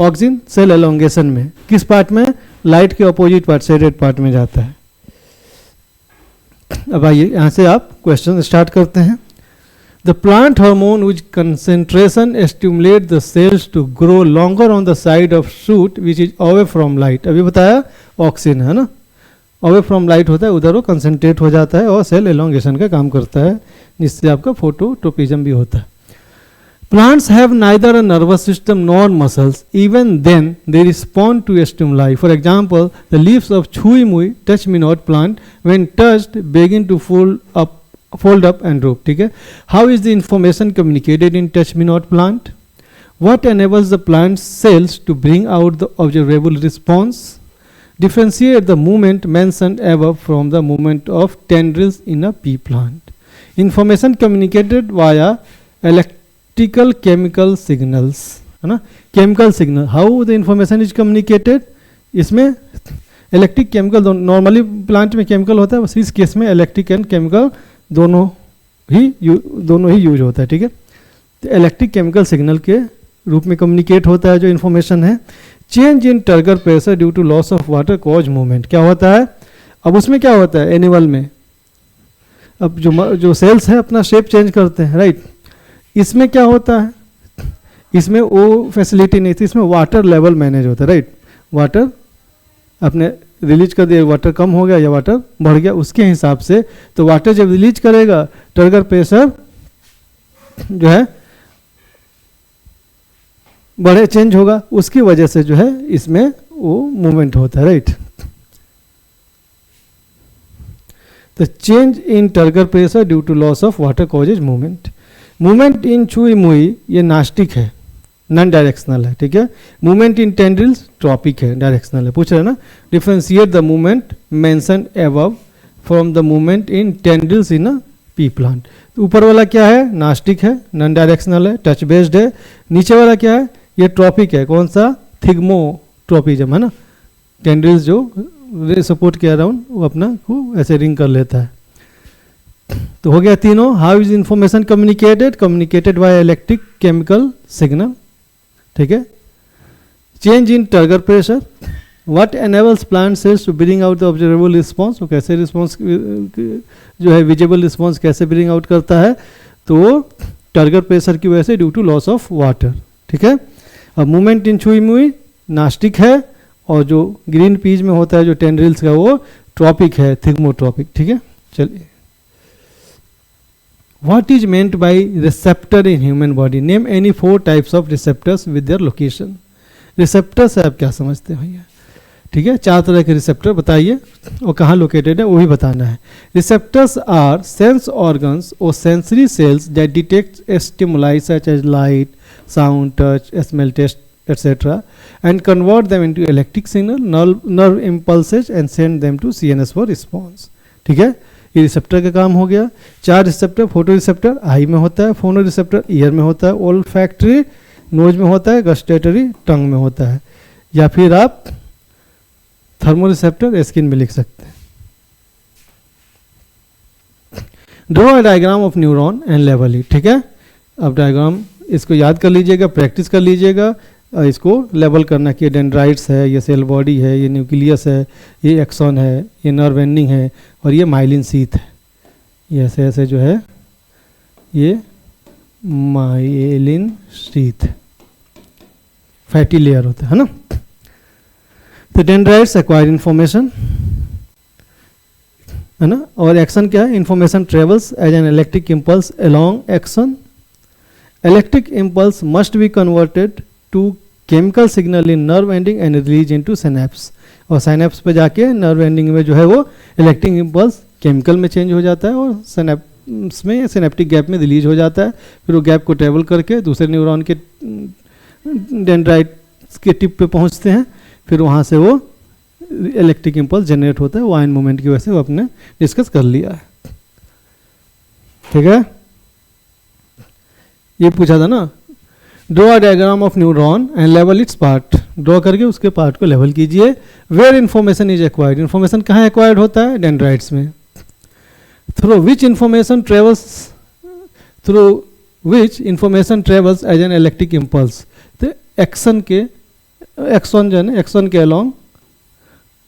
ऑक्सिन सेल एलोंगेशन में किस पार्ट में? लाइट के अपोजिट पार्ट, शेडेड पार्ट में जाता है. अब आइए यहाँ से आप क्वेश्चन स्टार्ट करते हैं. The plant hormone which concentration stimulate the cells to grow longer on the side of shoot which is away from light. अभी बताया ऑक्सिन है ना, अवे फ्रॉम लाइट होता है, उधर वो कंसंट्रेट हो जाता है और सेल एलोंगेशन का काम करता है, जिससे आपका फोटोट्रोपिज्म भी होता है. Plants have neither a nervous system nor muscles. Even then, they respond to stimuli. For example, the leaves of Chui Mui touch me not plant, when touched, begin to fold up and droop. ठीक है. How is the information communicated in touch me not plant? What enables the plant cells to bring out the observable response? Differentiate the movement mentioned above from the movement of tendrils in a pea plant. Information communicated via electrical chemical signals, है ना. chemical signal, how the information is communicated? इसमें electric chemical, normally plant में chemical होता है, बस इस case में electric and chemical दोनों ही यूज होता है, ठीक है. तो इलेक्ट्रिक केमिकल सिग्नल के रूप में कम्युनिकेट होता है जो इन्फॉर्मेशन है. Change in turgor pressure due to loss of water cause movement, क्या होता है? अब उसमें क्या होता है एनिमल में? अब जो सेल्स है अपना शेप चेंज करते हैं, राइट. इसमें क्या होता है? इसमें वो फैसिलिटी नहीं थी, इसमें वाटर लेवल मैनेज होता है, राइट. वाटर अपने रिलीज कर दिया, वाटर कम हो गया या वाटर बढ़ गया, उसके हिसाब से. तो वाटर जब रिलीज करेगा टर्गर प्रेशर जो है बड़े चेंज होगा, उसकी वजह से जो है इसमें वो मूवमेंट होता है, राइट. तो change in turgor pressure due to loss of water causes movement. Movement in चुई मुई ये नास्टिक है, नॉन डायरेक्शनल है, ठीक है. मूवमेंट इन टेंड्रिल्स ट्रॉपिक है, डायरेक्शनल है. पूछ रहे ना, differentiate the movement mention above from the movement in tendrils in a P plant. ऊपर वाला क्या है? नास्टिक है, नॉन डायरेक्शनल है, टच बेस्ड है. नीचे वाला क्या है? ये ट्रॉपिक है. कौन सा? थिग्मोट्रोपिज्म है ना. टेंड्रिल्स जो सपोर्ट के अराउंड वो अपना को ऐसे रिंग कर लेता है. तो हो गया तीनों. How is information communicated? Communicated by electric chemical signal, ठीक है. Change in turgor pressure. What enables plant cells to bring out the observable response. वो कैसे रिस्पॉन्स जो है विजिबल रिस्पॉन्स कैसे ब्रिंग आउट करता है? तो टर्गर प्रेशर की वजह से due to loss of water, ठीक है. अब मूवमेंट इन छुई मुई नास्टिक है, और जो ग्रीन पीज में होता है जो टेंड्रिल्स का वो ट्रॉपिक है, थिग्मोट्रॉपिक, ठीक है. चलिए, what is meant bye receptor in human body? Name any 4 types of receptors with their location. Receptor से आप क्या समझते हैं भैया? ठीक है, 4 तरह के रिसेप्टर बताइए और कहाँ लोकेटेड है वो भी बताना है. रिसेप्टर्स आर सेंस ऑर्गन्स और sensory cells that detect stimuli such as light, sound, touch, smell, taste etc., and convert them into electric signal, nerve impulses and send them to CNS for response. ठीक है, ये receptor का काम हो गया. 4 receptor, photo receptor आई में होता है, फोनो रिसेप्टर ईयर में होता है, ओल्फैक्टरी नोज में होता है, गस्टेटरी टंग में होता है, या फिर आप थर्मो रिसेप्टर स्किन में लिख सकते हैं. Draw a diagram of neuron and level it. ठीक है, अब डायग्राम इसको याद कर लीजिएगा, प्रैक्टिस कर लीजिएगा, इसको लेवल करना कि ये डेंड्राइट्स है, ये सेल बॉडी है, ये न्यूक्लियस है, ये एक्सॉन है, ये नर्व एंडिंग है और ये माइलिन शीथ है. ये ऐसे ऐसे जो है ये माइलिन शीथ फैटी लेयर होता है ना. तो डेंड्राइट्स एक्वायर इंफॉर्मेशन है ना, और एक्शन क्या है, information travels as an electric impulse along action. Electric impulse must be converted to chemical signal in nerve ending and release into synapse. और सिनेप्स पे जाके नर्व एंडिंग में जो है वो इलेक्ट्रिक इम्पल्स केमिकल में चेंज हो जाता है और सिनेप्स में सिनेप्टिक गैप में रिलीज हो जाता है. फिर वो गैप को ट्रेवल करके दूसरे न्यूरॉन के डेंड्राइट्स के टिप पे पहुंचते हैं. फिर वहाँ से वो इलेक्ट्रिक इम्पल्स जनरेट होता है. वो आयन मोमेंट की वजह से वो अपने डिस्कस कर लिया है. ठीक है, ये पूछा था ना, draw a diagram of neuron and लेवल इट्स पार्ट. ड्रॉ करके उसके पार्ट को लेवल कीजिए. Where information is acquired. Information कहाँ एक्वायर्ड होता है, डेंड्राइट्स में. Through which information travels as an electric impulse. तो एक्सन के एक्सॉन जो है, एक्सॉन के अलोंग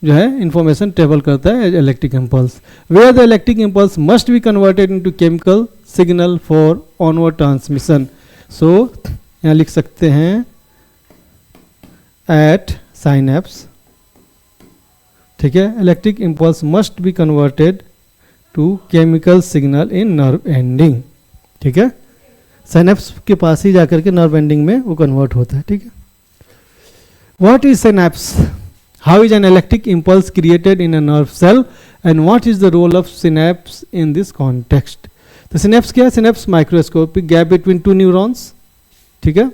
जो है इंफॉर्मेशन ट्रेवल करता है as electric impulse. Where the electric impulse must be converted into chemical signal for onward transmission. So यहाँ लिख सकते हैं एट साइनेप्स. ठीक है, electric impulse must be converted to chemical signal in nerve ending. ठीक है, साइनेप्स के पास ही जाकर के नर्व एंडिंग में वो कन्वर्ट होता है. ठीक है, what is synapse, how is an electric impulse created in a nerve cell and what is the role of synapse in this context. तो सिनेप्स क्या है, synapse microscopic gap between two neurons. ठीक है,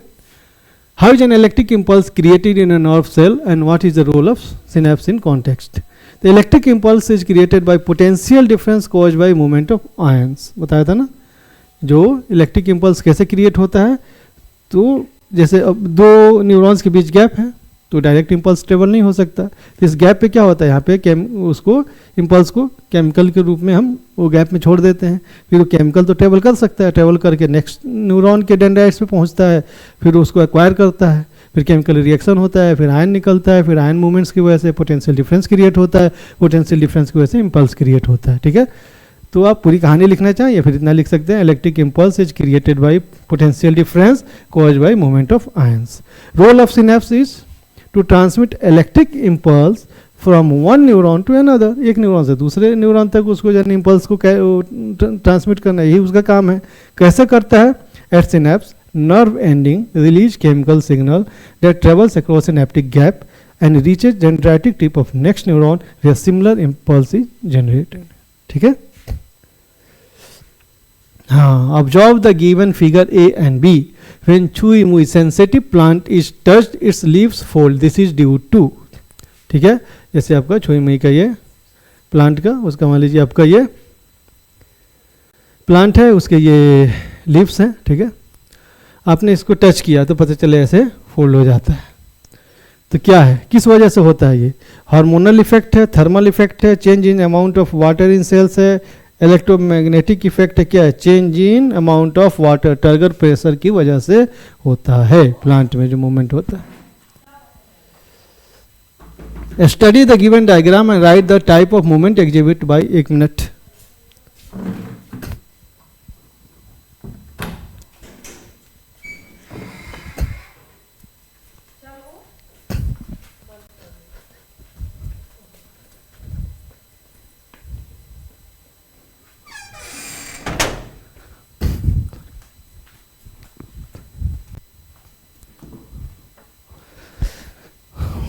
how is an electric impulse created in a nerve cell and what is the role of synapse in context. The electric impulse is created by potential difference caused by movement of ions. बताया था ना, जो electric impulse कैसे create होता है. तो जैसे अब दो न्यूरॉन्स के बीच गैप है तो डायरेक्ट इम्पल्स ट्रेवल नहीं हो सकता. तो इस गैप पे क्या होता है, यहाँ पे उसको इम्पल्स को केमिकल के रूप में हम वो गैप में छोड़ देते हैं. फिर वो केमिकल तो ट्रेवल कर सकता है, ट्रेवल करके नेक्स्ट न्यूरॉन के डेंड्राइट्स पे पहुँचता है, फिर उसको एक्वायर करता है, फिर केमिकल रिएक्शन होता है, फिर आयन निकलता है, फिर आयन मूवमेंट्स की वजह से पोटेंशियल डिफरेंस क्रिएट होता है, पोटेंशियल डिफरेंस की वजह से इम्पल्स क्रिएट होता है. ठीक है, तो आप पूरी कहानी लिखना चाहें या फिर इतना लिख सकते हैं, electric impulse is created by potential difference caused by movement of ions. Role of synapse is to transmit electric impulse from one neuron to another. एक न्यूरॉन से दूसरे न्यूरॉन तक उसको जो इम्पल्स को ट्रांसमिट करना, यही उसका काम है. कैसे करता है, at synapse nerve ending release chemical signal that travels across synaptic gap and reaches dendritic tip of next neuron where similar impulse is generated. ठीक है, हाँ, observe the given figure A and B. When chui mui sensitive plant is touched, its leaves fold. This is due to. ठीक है, जैसे आपका छुई मुई का ये प्लांट का, उसका मान लीजिए आपका ये प्लांट है, उसके ये लीव्स हैं. ठीक है, आपने इसको टच किया तो पता चले ऐसे फोल्ड हो जाता है. तो क्या है, किस वजह से होता है, ये हार्मोनल इफेक्ट है, थर्मल इफेक्ट है, change in amount of water in cells है, इलेक्ट्रोमैग्नेटिक इफेक्ट है, क्या है, change in amount of water, turgor pressure की वजह से होता है प्लांट में जो मूवमेंट होता है. Study the given diagram and write the type of movement exhibit by. 1 minute.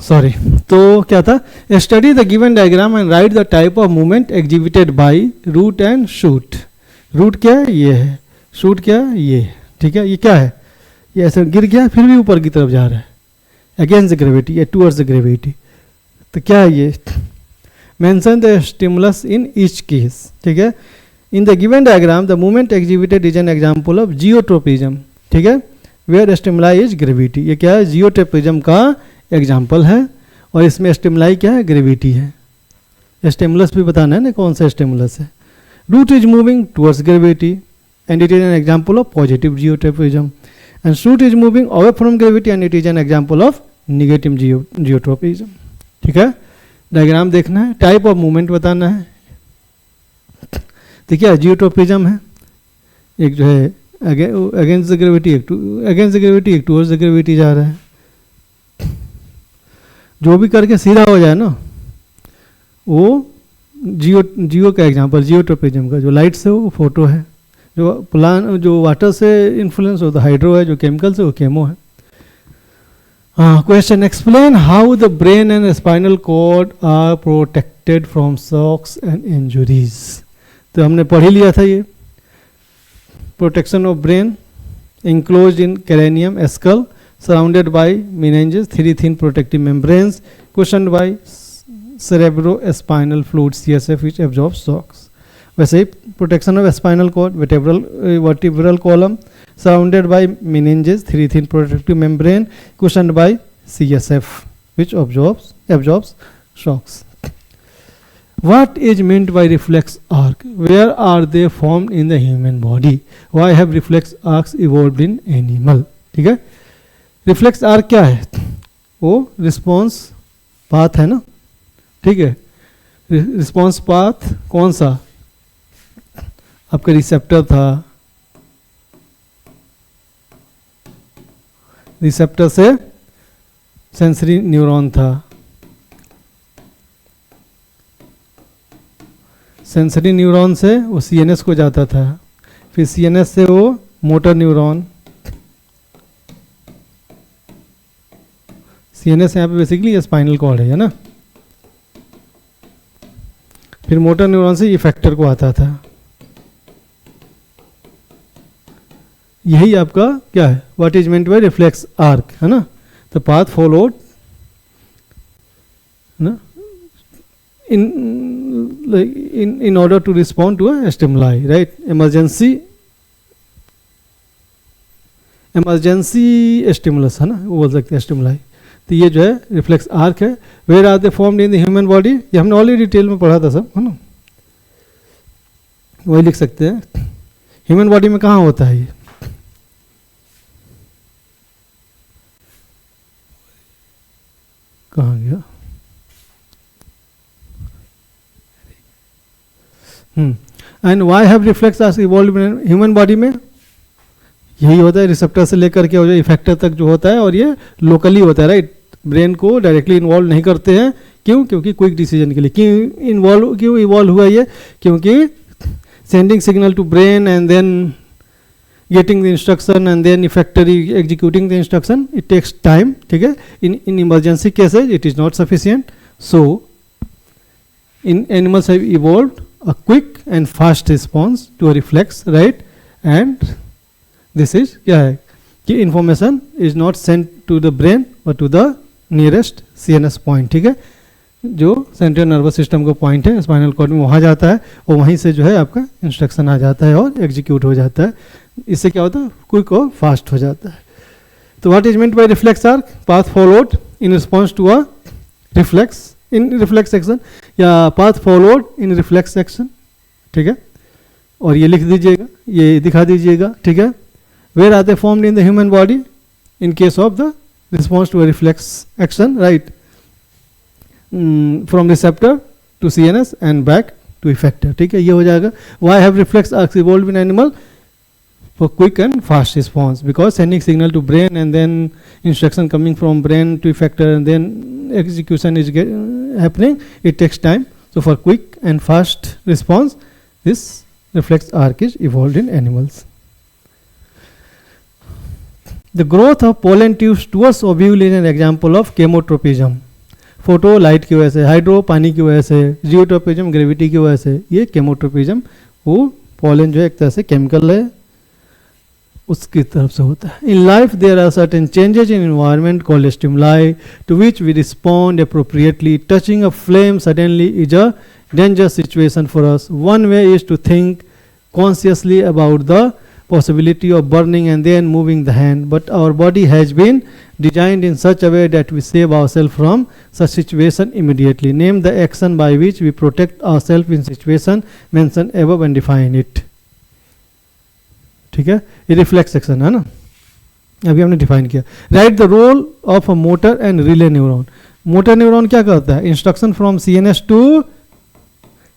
Sorry, तो क्या था, study the given diagram and write the type of movement exhibited by root and shoot. Root क्या है, ये है, shoot क्या है, ये. ठीक है, ये क्या है, ये ऐसे गिर गया फिर भी ऊपर की तरफ जा रहा है, अगेंस्ट द ग्रेविटी या टूवर्ड्स द ग्रेविटी। तो क्या है ये, mention the stimulus in each case, ठीक है। In the given diagram the movement exhibited is an example of geotropism, ठीक है, वेयर स्टिमुलाई इज ग्रेविटी। ये क्या है, जियोट्रोपिज्म का एग्जाम्पल है और इसमें स्टिमुलाई क्या है, ग्रेविटी है। स्टिमुलस भी बताना है ना कौन सा स्टिमुलस है। Root is moving towards gravity and it is an example of positive geotropism, and shoot is moving away from gravity and it is an example of negative geotropism, ठीक है। डायग्राम देखना है, टाइप ऑफ मूवमेंट बताना है। तो क्या geotropism है, एक जो है अगेंस्ट द ग्रेविटी, एक अगेंस्ट द ग्रेविटी, एक टुवर्ड्स द ग्रेविटी जा रहा है। जो भी करके सीधा हो जाए ना वो जियो का एग्जाम्पल, जियोट्रोपिज्म का। जो लाइट से वो फोटो है, जो प्लान जो वाटर से इन्फ्लुएंस होता है हाइड्रो है, जो केमिकल से वो केमो है। Question, explain how the brain and spinal cord are protected from shocks and injuries. तो हमने पढ़ ही लिया था ये, protection of brain enclosed in cranium skull surrounded by meninges, three thin protective membranes cushioned by cerebrospinal fluid CSF which absorbs shocks। वैसे ही protection of spinal cord, vertebral column surrounded by meninges, three thin protective membrane cushioned by CSF which absorbs shocks। What is meant by reflex arc? Where are they formed in the human body? Why have reflex arcs evolved in animal? ठीक है, reflex arc क्या है, वो response path है ना, ठीक है। Response path कौन सा, आपका रिसेप्टर था, रिसेप्टर से सेंसरी न्यूरॉन था, सेंसरी न्यूरॉन से वो सीएनएस को जाता था, फिर सीएनएस से वो मोटर न्यूरॉन, सीएनएस यहाँ पे बेसिकली स्पाइनल कॉर्ड है ना, फिर मोटर न्यूरॉन से इफेक्टर को आता था। यही आपका क्या है, what is meant by reflex arc, है ना। द पाथ फॉलोड ना in order to respond to a stimuli, right? emergency stimulus है ना, वो बोल सकते हैं stimuli। तो ये जो है रिफ्लेक्स आर्क है। Where are they formed in the human body, ये हमने ऑलरेडी डिटेल में पढ़ा था सब, है ना, वही लिख सकते हैं। ह्यूमन बॉडी में कहाँ होता है ये, कहाँ गया, and why have reflex arcs evolve in human body में, यही होता है रिसेप्टर से लेकर के और इफेक्टर तक जो होता है, और ये लोकली होता है, राइट। ब्रेन को डायरेक्टली इन्वॉल्व नहीं करते हैं, क्यों, क्योंकि क्विक डिसीजन के लिए। क्यों इवॉल्व हुआ ये, क्योंकि sending signal to brain and then getting the instruction and then effector executing the instruction, it takes time, ठीक है। In emergency cases it is not sufficient, so in animals have evolved a quick and fast response to a reflex, right? And this is क्या है कि information is not sent to the brain but to the nearest CNS point, ठीक है। जो central nervous system का point है spinal cord में, वहाँ जाता है और वहीं से जो है आपका इंस्ट्रक्शन आ जाता है और एग्जीक्यूट हो जाता है। इससे क्या होता है, क्विक और फास्ट हो जाता है। तो what is meant by reflex arc, path followed in response to a reflex in reflex action, या path followed in reflex action, ठीक है। और ये लिख दीजिएगा, ये दिखा दीजिएगा, ठीक है। Where are they formed in the human body, in case of the response to a reflex action, right, from receptor to CNS and back to effector, ठीक है। ये हो जाएगा। Why have reflex arcs evolved in animal, for quick and fast response, because sending signal to brain and then instruction coming from brain to effector and then execution is happening, it takes time. So for quick and fast response, this reflex arc is evolved in animals. The growth of pollen tubes towards ovule is an example of chemotropism. Photo light की वजह से, hydro पानी की वजह से, geotropism gravity की वजह से, ये केमोट्रोपिज्म, वो पोलन जो है एक तरह से केमिकल है, उसकी तरफ से होता है. In life there are certain changes in environment called stimuli to which we respond appropriately. Touching a flame suddenly is a dangerous situation for us. One way is to think consciously about the possibility of burning and then moving the hand, but our body has been designed in such a way that we save ourselves from such situation immediately. Name the action by which we protect ourselves in situation mentioned above and define it. ठीक है, ये reflex action है ना, अभी हमने define किया. Write the role of a motor and relay neuron. Motor neuron क्या करता है? Instruction from CNS to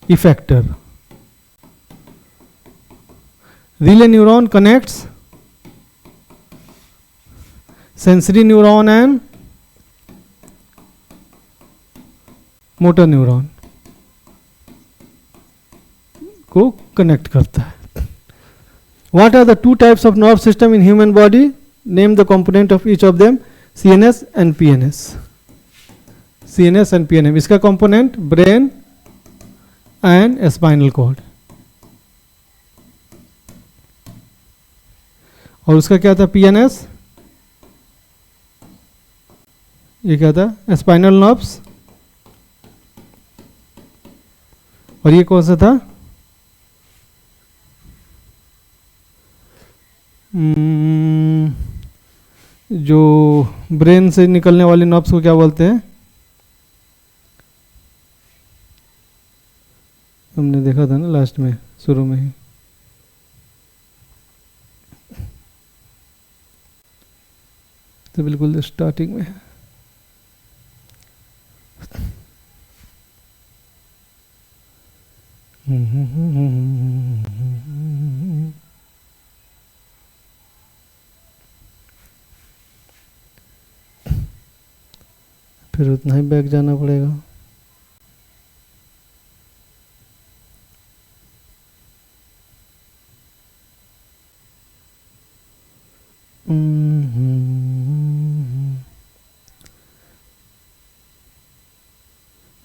effector. Relay neuron connects sensory neuron and motor neuron को कनेक्ट करता है. What are the two types of nerve system in human body? Name the component of each of them. CNS and PNS. CNS and PNS. इसका component brain and spinal cord. और उसका क्या था? PNS. ये क्या था? Spinal nerves. और ये कौन सा था? जो ब्रेन से निकलने वाली नर्व्स को क्या बोलते हैं? हमने देखा था ना लास्ट में, शुरू में ही. तो बिल्कुल स्टार्टिंग में फिर उतना ही बैक जाना पड़ेगा.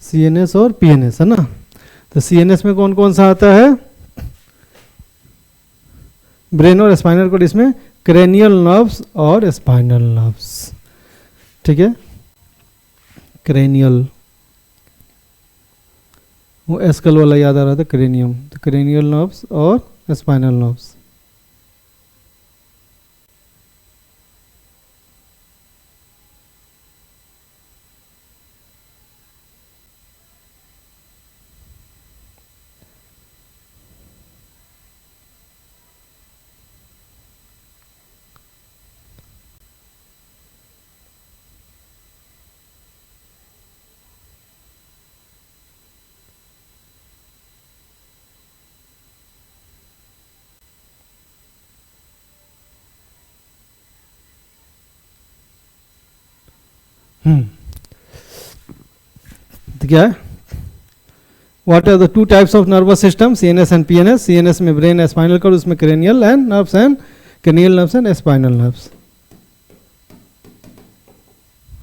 सीएनएस और पीएनएस है ना. तो सीएनएस में कौन कौन सा आता है? ब्रेन और स्पाइनल कोड. इसमें क्रेनियल नर्व्स और स्पाइनल नर्व्स. ठीक है, क्रेनियल, वो एस्कल वाला याद आ रहा था, क्रेनियम. तो क्रेनियल नर्व्स और स्पाइनल नर्व्स. तो क्या है? What are the two types of nervous system? CNS and PNS. CNS में ब्रेन स्पाइनल कॉर्ड, उसमें cranial and nerves and cranial nerves and spinal nerves,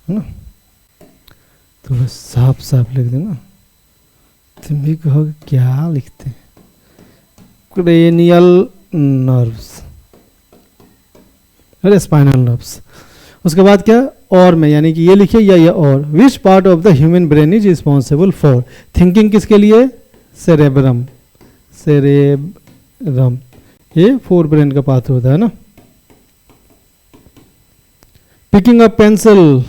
है ना. थोड़ा साफ साफ लिख देना. तुम भी कहोगे क्या लिखते हैं? क्रेनियल नर्व्स और स्पाइनल नर्व्स. उसके बाद क्या? और में, यानी कि ये लिखिए या और. Which part of the human brain is responsible for thinking? किसके लिए? सेरेब्रम. सेरेब्रम ये फोर ब्रेन का पार्ट होता है ना. पिकिंग अप पेंसिल,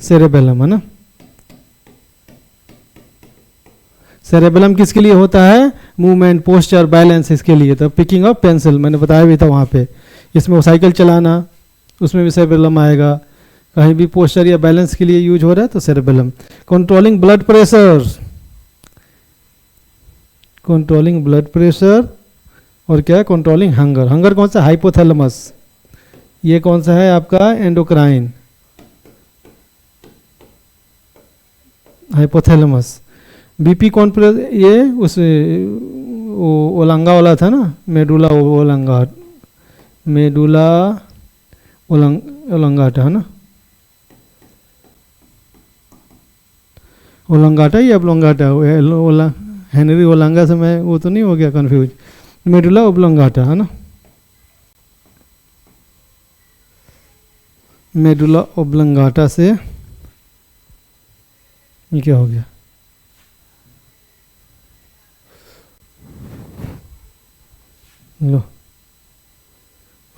सेरेबेलम है ना. सेरेबेलम किसके लिए होता है? मूवमेंट, पोस्चर, बैलेंस, इसके लिए. तो पिकिंग अप पेंसिल मैंने बताया भी था वहाँ पे. इसमें वो साइकिल चलाना, उसमें भी सेरेबेलम आएगा. कहीं भी पोस्चर या बैलेंस के लिए यूज हो रहा है तो cerebellum. Controlling blood pressure, controlling blood pressure. और क्या है? Controlling hunger. हंगर कौन सा? हाइपोथैलेमस. ये कौन सा है आपका? Endocrine, hypothalamus. बीपी कौन? ये उस ओलंगा वाला था ना, मेडुला ओलंगा, मेडुला ओलंगाटा है ना. ओलंगाटा या ओलंगाटा? हेनरी ओलांगा से मैं वो तो नहीं हो गया कंफ्यूज। मेडुला ओब्लोंगाटा है ना, मेडुला ओब्लोंगाटा से ये क्या हो गया, लो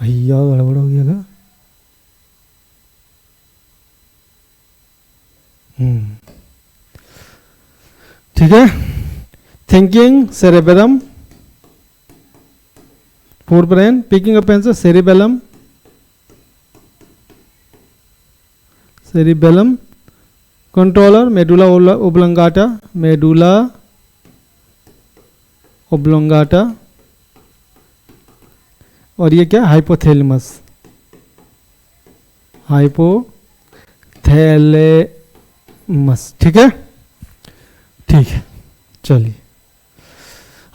भैया गड़बड़ हो गया था। ठीक है, thinking cerebellum, fore brain, picking up answer cerebellum, cerebellum, controller medulla oblongata, medulla oblongata, और ये क्या हाइपोथैलेमस, हाइपोथैलेमस। ठीक है, ठीक है, चलिए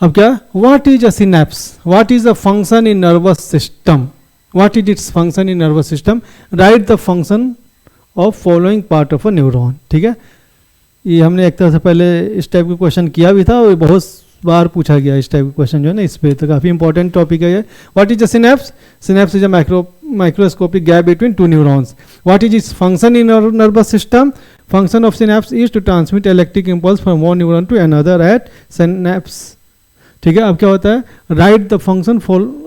अब क्या, what is a synapse, what is a function in nervous system, what is its function in nervous system, right the function of following part of a neuron. ठीक है, ये हमने एक तरह से पहले इस टाइप का क्वेश्चन किया भी था और बहुत बार पूछा गया इस टाइप का क्वेश्चन जो है ना, इस पे तो काफ़ी इंपॉर्टेंट टॉपिक है ये। What is a synapse, synapse is a microscopic gap between two neurons. What is its function in nervous system, function of synapse is to transmit electric impulse from one neuron to another at synapse. ठीक है, अब क्या होता है, write the function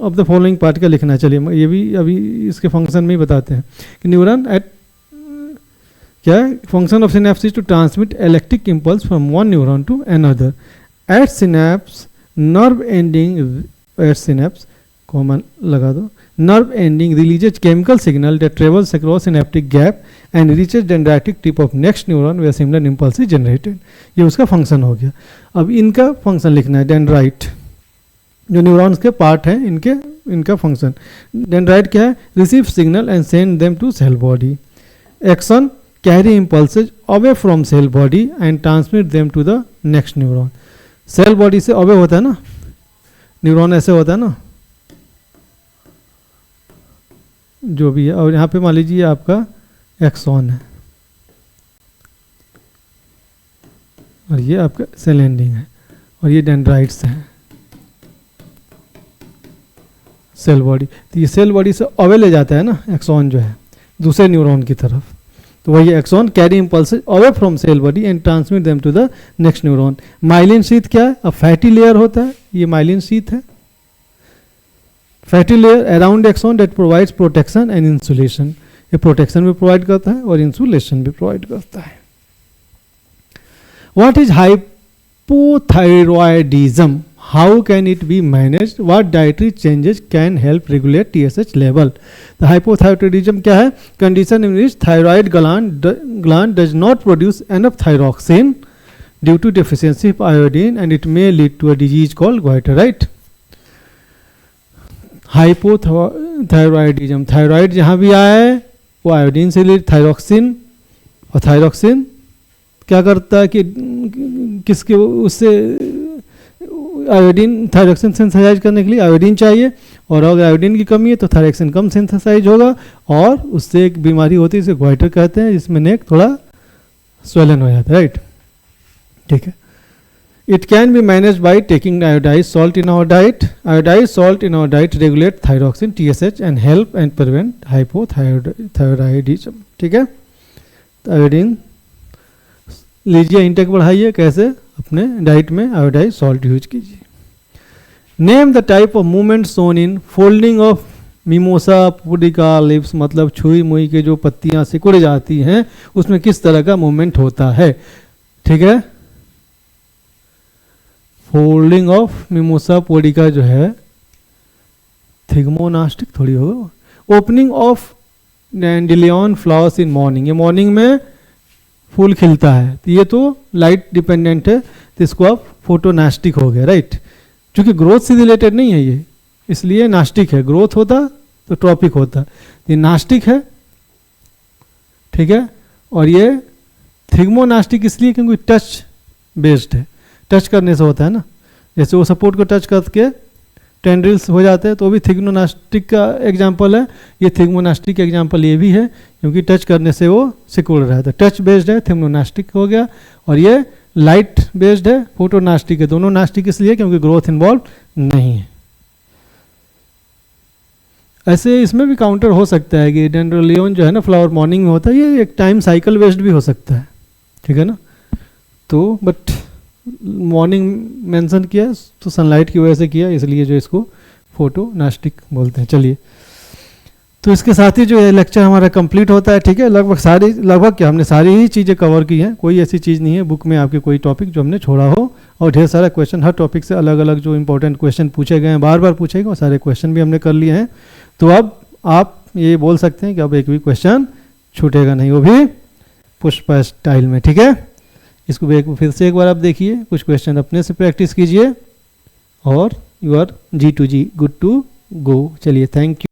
of the following part का लिखना है। चलिए ये भी अभी इसके फंक्शन में ही बताते हैं कि न्यूरॉन एट क्या है, function of synapse is to transmit electric impulse from one neuron to another at synapse, nerve ending at synapse common लगा दो, nerve ending releases chemical signal that travels across synaptic gap and reaches dendritic tip of next neuron where similar impulse is generated. ये उसका function हो गया। अब इनका function लिखना है, डेंड्राइट जो न्यूरॉन्स के पार्ट हैं इनका फंक्शन। डेंड्राइट क्या है, receive signal and send them to cell body. Axon, carry impulses away from cell body and transmit them to the next neuron. Cell body से अवे होता है ना, न्यूरॉन ऐसे होता है ना जो भी है, और यहाँ पे मान लीजिए आपका एक्सॉन है और ये आपका सेल एंडिंग है और ये डेंड्राइट्स हैं सेल बॉडी। तो ये सेल बॉडी से अवे ले जाता है ना एक्सॉन जो है दूसरे न्यूरॉन की तरफ, तो वही axon carry impulses away from cell body and transmit them to the next neuron. Myelin sheath क्या है, अ फैटी लेयर होता है, ये माइलिन शीथ है, fatty layer around axon that provides protection and insulation. ये प्रोटेक्शन भी provide करता है और इंसुलेशन भी प्रोवाइड करता है। What is hypothyroidism, how can it be managed, what dietary changes can help regulate TSH level. तो हाइपोथायरॉयडिज्म क्या है, condition in which thyroid gland does not produce enough thyroxine due to deficiency of iodine and it may lead to a disease called goiter, right? Hypothyroidism, thyroid जहाँ भी आए वो iodine से related thyroxine, और thyroxine क्या करता है कि किसके उससे आयोडीन थायरोक्सिन सिंथेसाइज करने के लिए आयोडीन चाहिए, और अगर आयोडीन की कमी है तो थायरोक्सिन कम सिंथेसाइज होगा और उससे एक बीमारी होती है जिसे गोइटर कहते हैं, जिसमें नेक थोड़ा स्वेलन हो जाता है, राइट। ठीक है, it can be managed by taking iodized salt in our diet. Iodized salt in our diet regulate thyroxine TSH and help and prevent hypothyroidism. ठीक है, तो आयोडीन लीजिए, इंटेक बढ़ाइए, कैसे, अपने डाइट में आयोडाइज सॉल्ट यूज कीजिए। Name the type of movement shown in folding of mimosa pudica leaves, मतलब छुई मुई के जो पत्तियां सिकुड़ जाती हैं उसमें किस तरह का मूवमेंट होता है। ठीक है, फोल्डिंग ऑफ मिमोसा पोडिका जो है थिग्मोनास्टिक थोड़ी होगा। Opening of dandelion flowers in morning, ये मॉर्निंग में फूल खिलता है, तो ये तो लाइट डिपेंडेंट है, तो इसको आप फोटोनास्टिक हो गया, राइट। क्योंकि ग्रोथ से रिलेटेड नहीं है ये, इसलिए नास्टिक है, ग्रोथ होता तो ट्रॉपिक होता, ये नास्टिक है। ठीक है, और ये थिग्मोनास्टिक इसलिए क्योंकि टच बेस्ड है, टच करने से होता है ना, जैसे वो सपोर्ट को टच करके टेंड्रिल्स हो जाते हैं, तो भी थिग्मोनास्टिक का एग्जांपल है। ये थिग्मोनास्टिक का एग्जांपल ये भी है क्योंकि टच करने से वो सिकुड़ रहा है, तो टच बेस्ड है, थिग्मोनास्टिक हो गया। और ये लाइट बेस्ड है, फोटो नास्टिक है। दोनों नास्टिक इसलिए क्योंकि ग्रोथ इन्वॉल्व नहीं है। ऐसे इसमें भी काउंटर हो सकता है कि डेंड्रोलियन जो है ना फ्लावर मॉर्निंग में होता है, ये एक टाइम साइकिल बेस्ड भी हो सकता है, ठीक है ना। तो बट मॉर्निंग मेंशन किया तो सनलाइट की वजह से किया, इसलिए जो इसको फोटो नास्टिक बोलते हैं। चलिए, तो इसके साथ ही जो ये लेक्चर हमारा कंप्लीट होता है, ठीक है। लगभग क्या हमने सारी ही चीज़ें कवर की हैं, कोई ऐसी चीज़ नहीं है बुक में आपके कोई टॉपिक जो हमने छोड़ा हो। और ढेर सारा क्वेश्चन, हर टॉपिक से अलग अलग जो इंपॉर्टेंट क्वेश्चन पूछे गए हैं, बार बार पूछे गए, वो सारे क्वेश्चन भी हमने कर लिए हैं। तो अब आप ये बोल सकते हैं कि अब एक भी क्वेश्चन छूटेगा नहीं, वो भी पुष्पा स्टाइल में, ठीक है। इसको फिर से एक बार आप देखिए, कुछ क्वेश्चन अपने से प्रैक्टिस कीजिए और you are G2G good to go. चलिए, थैंक यू।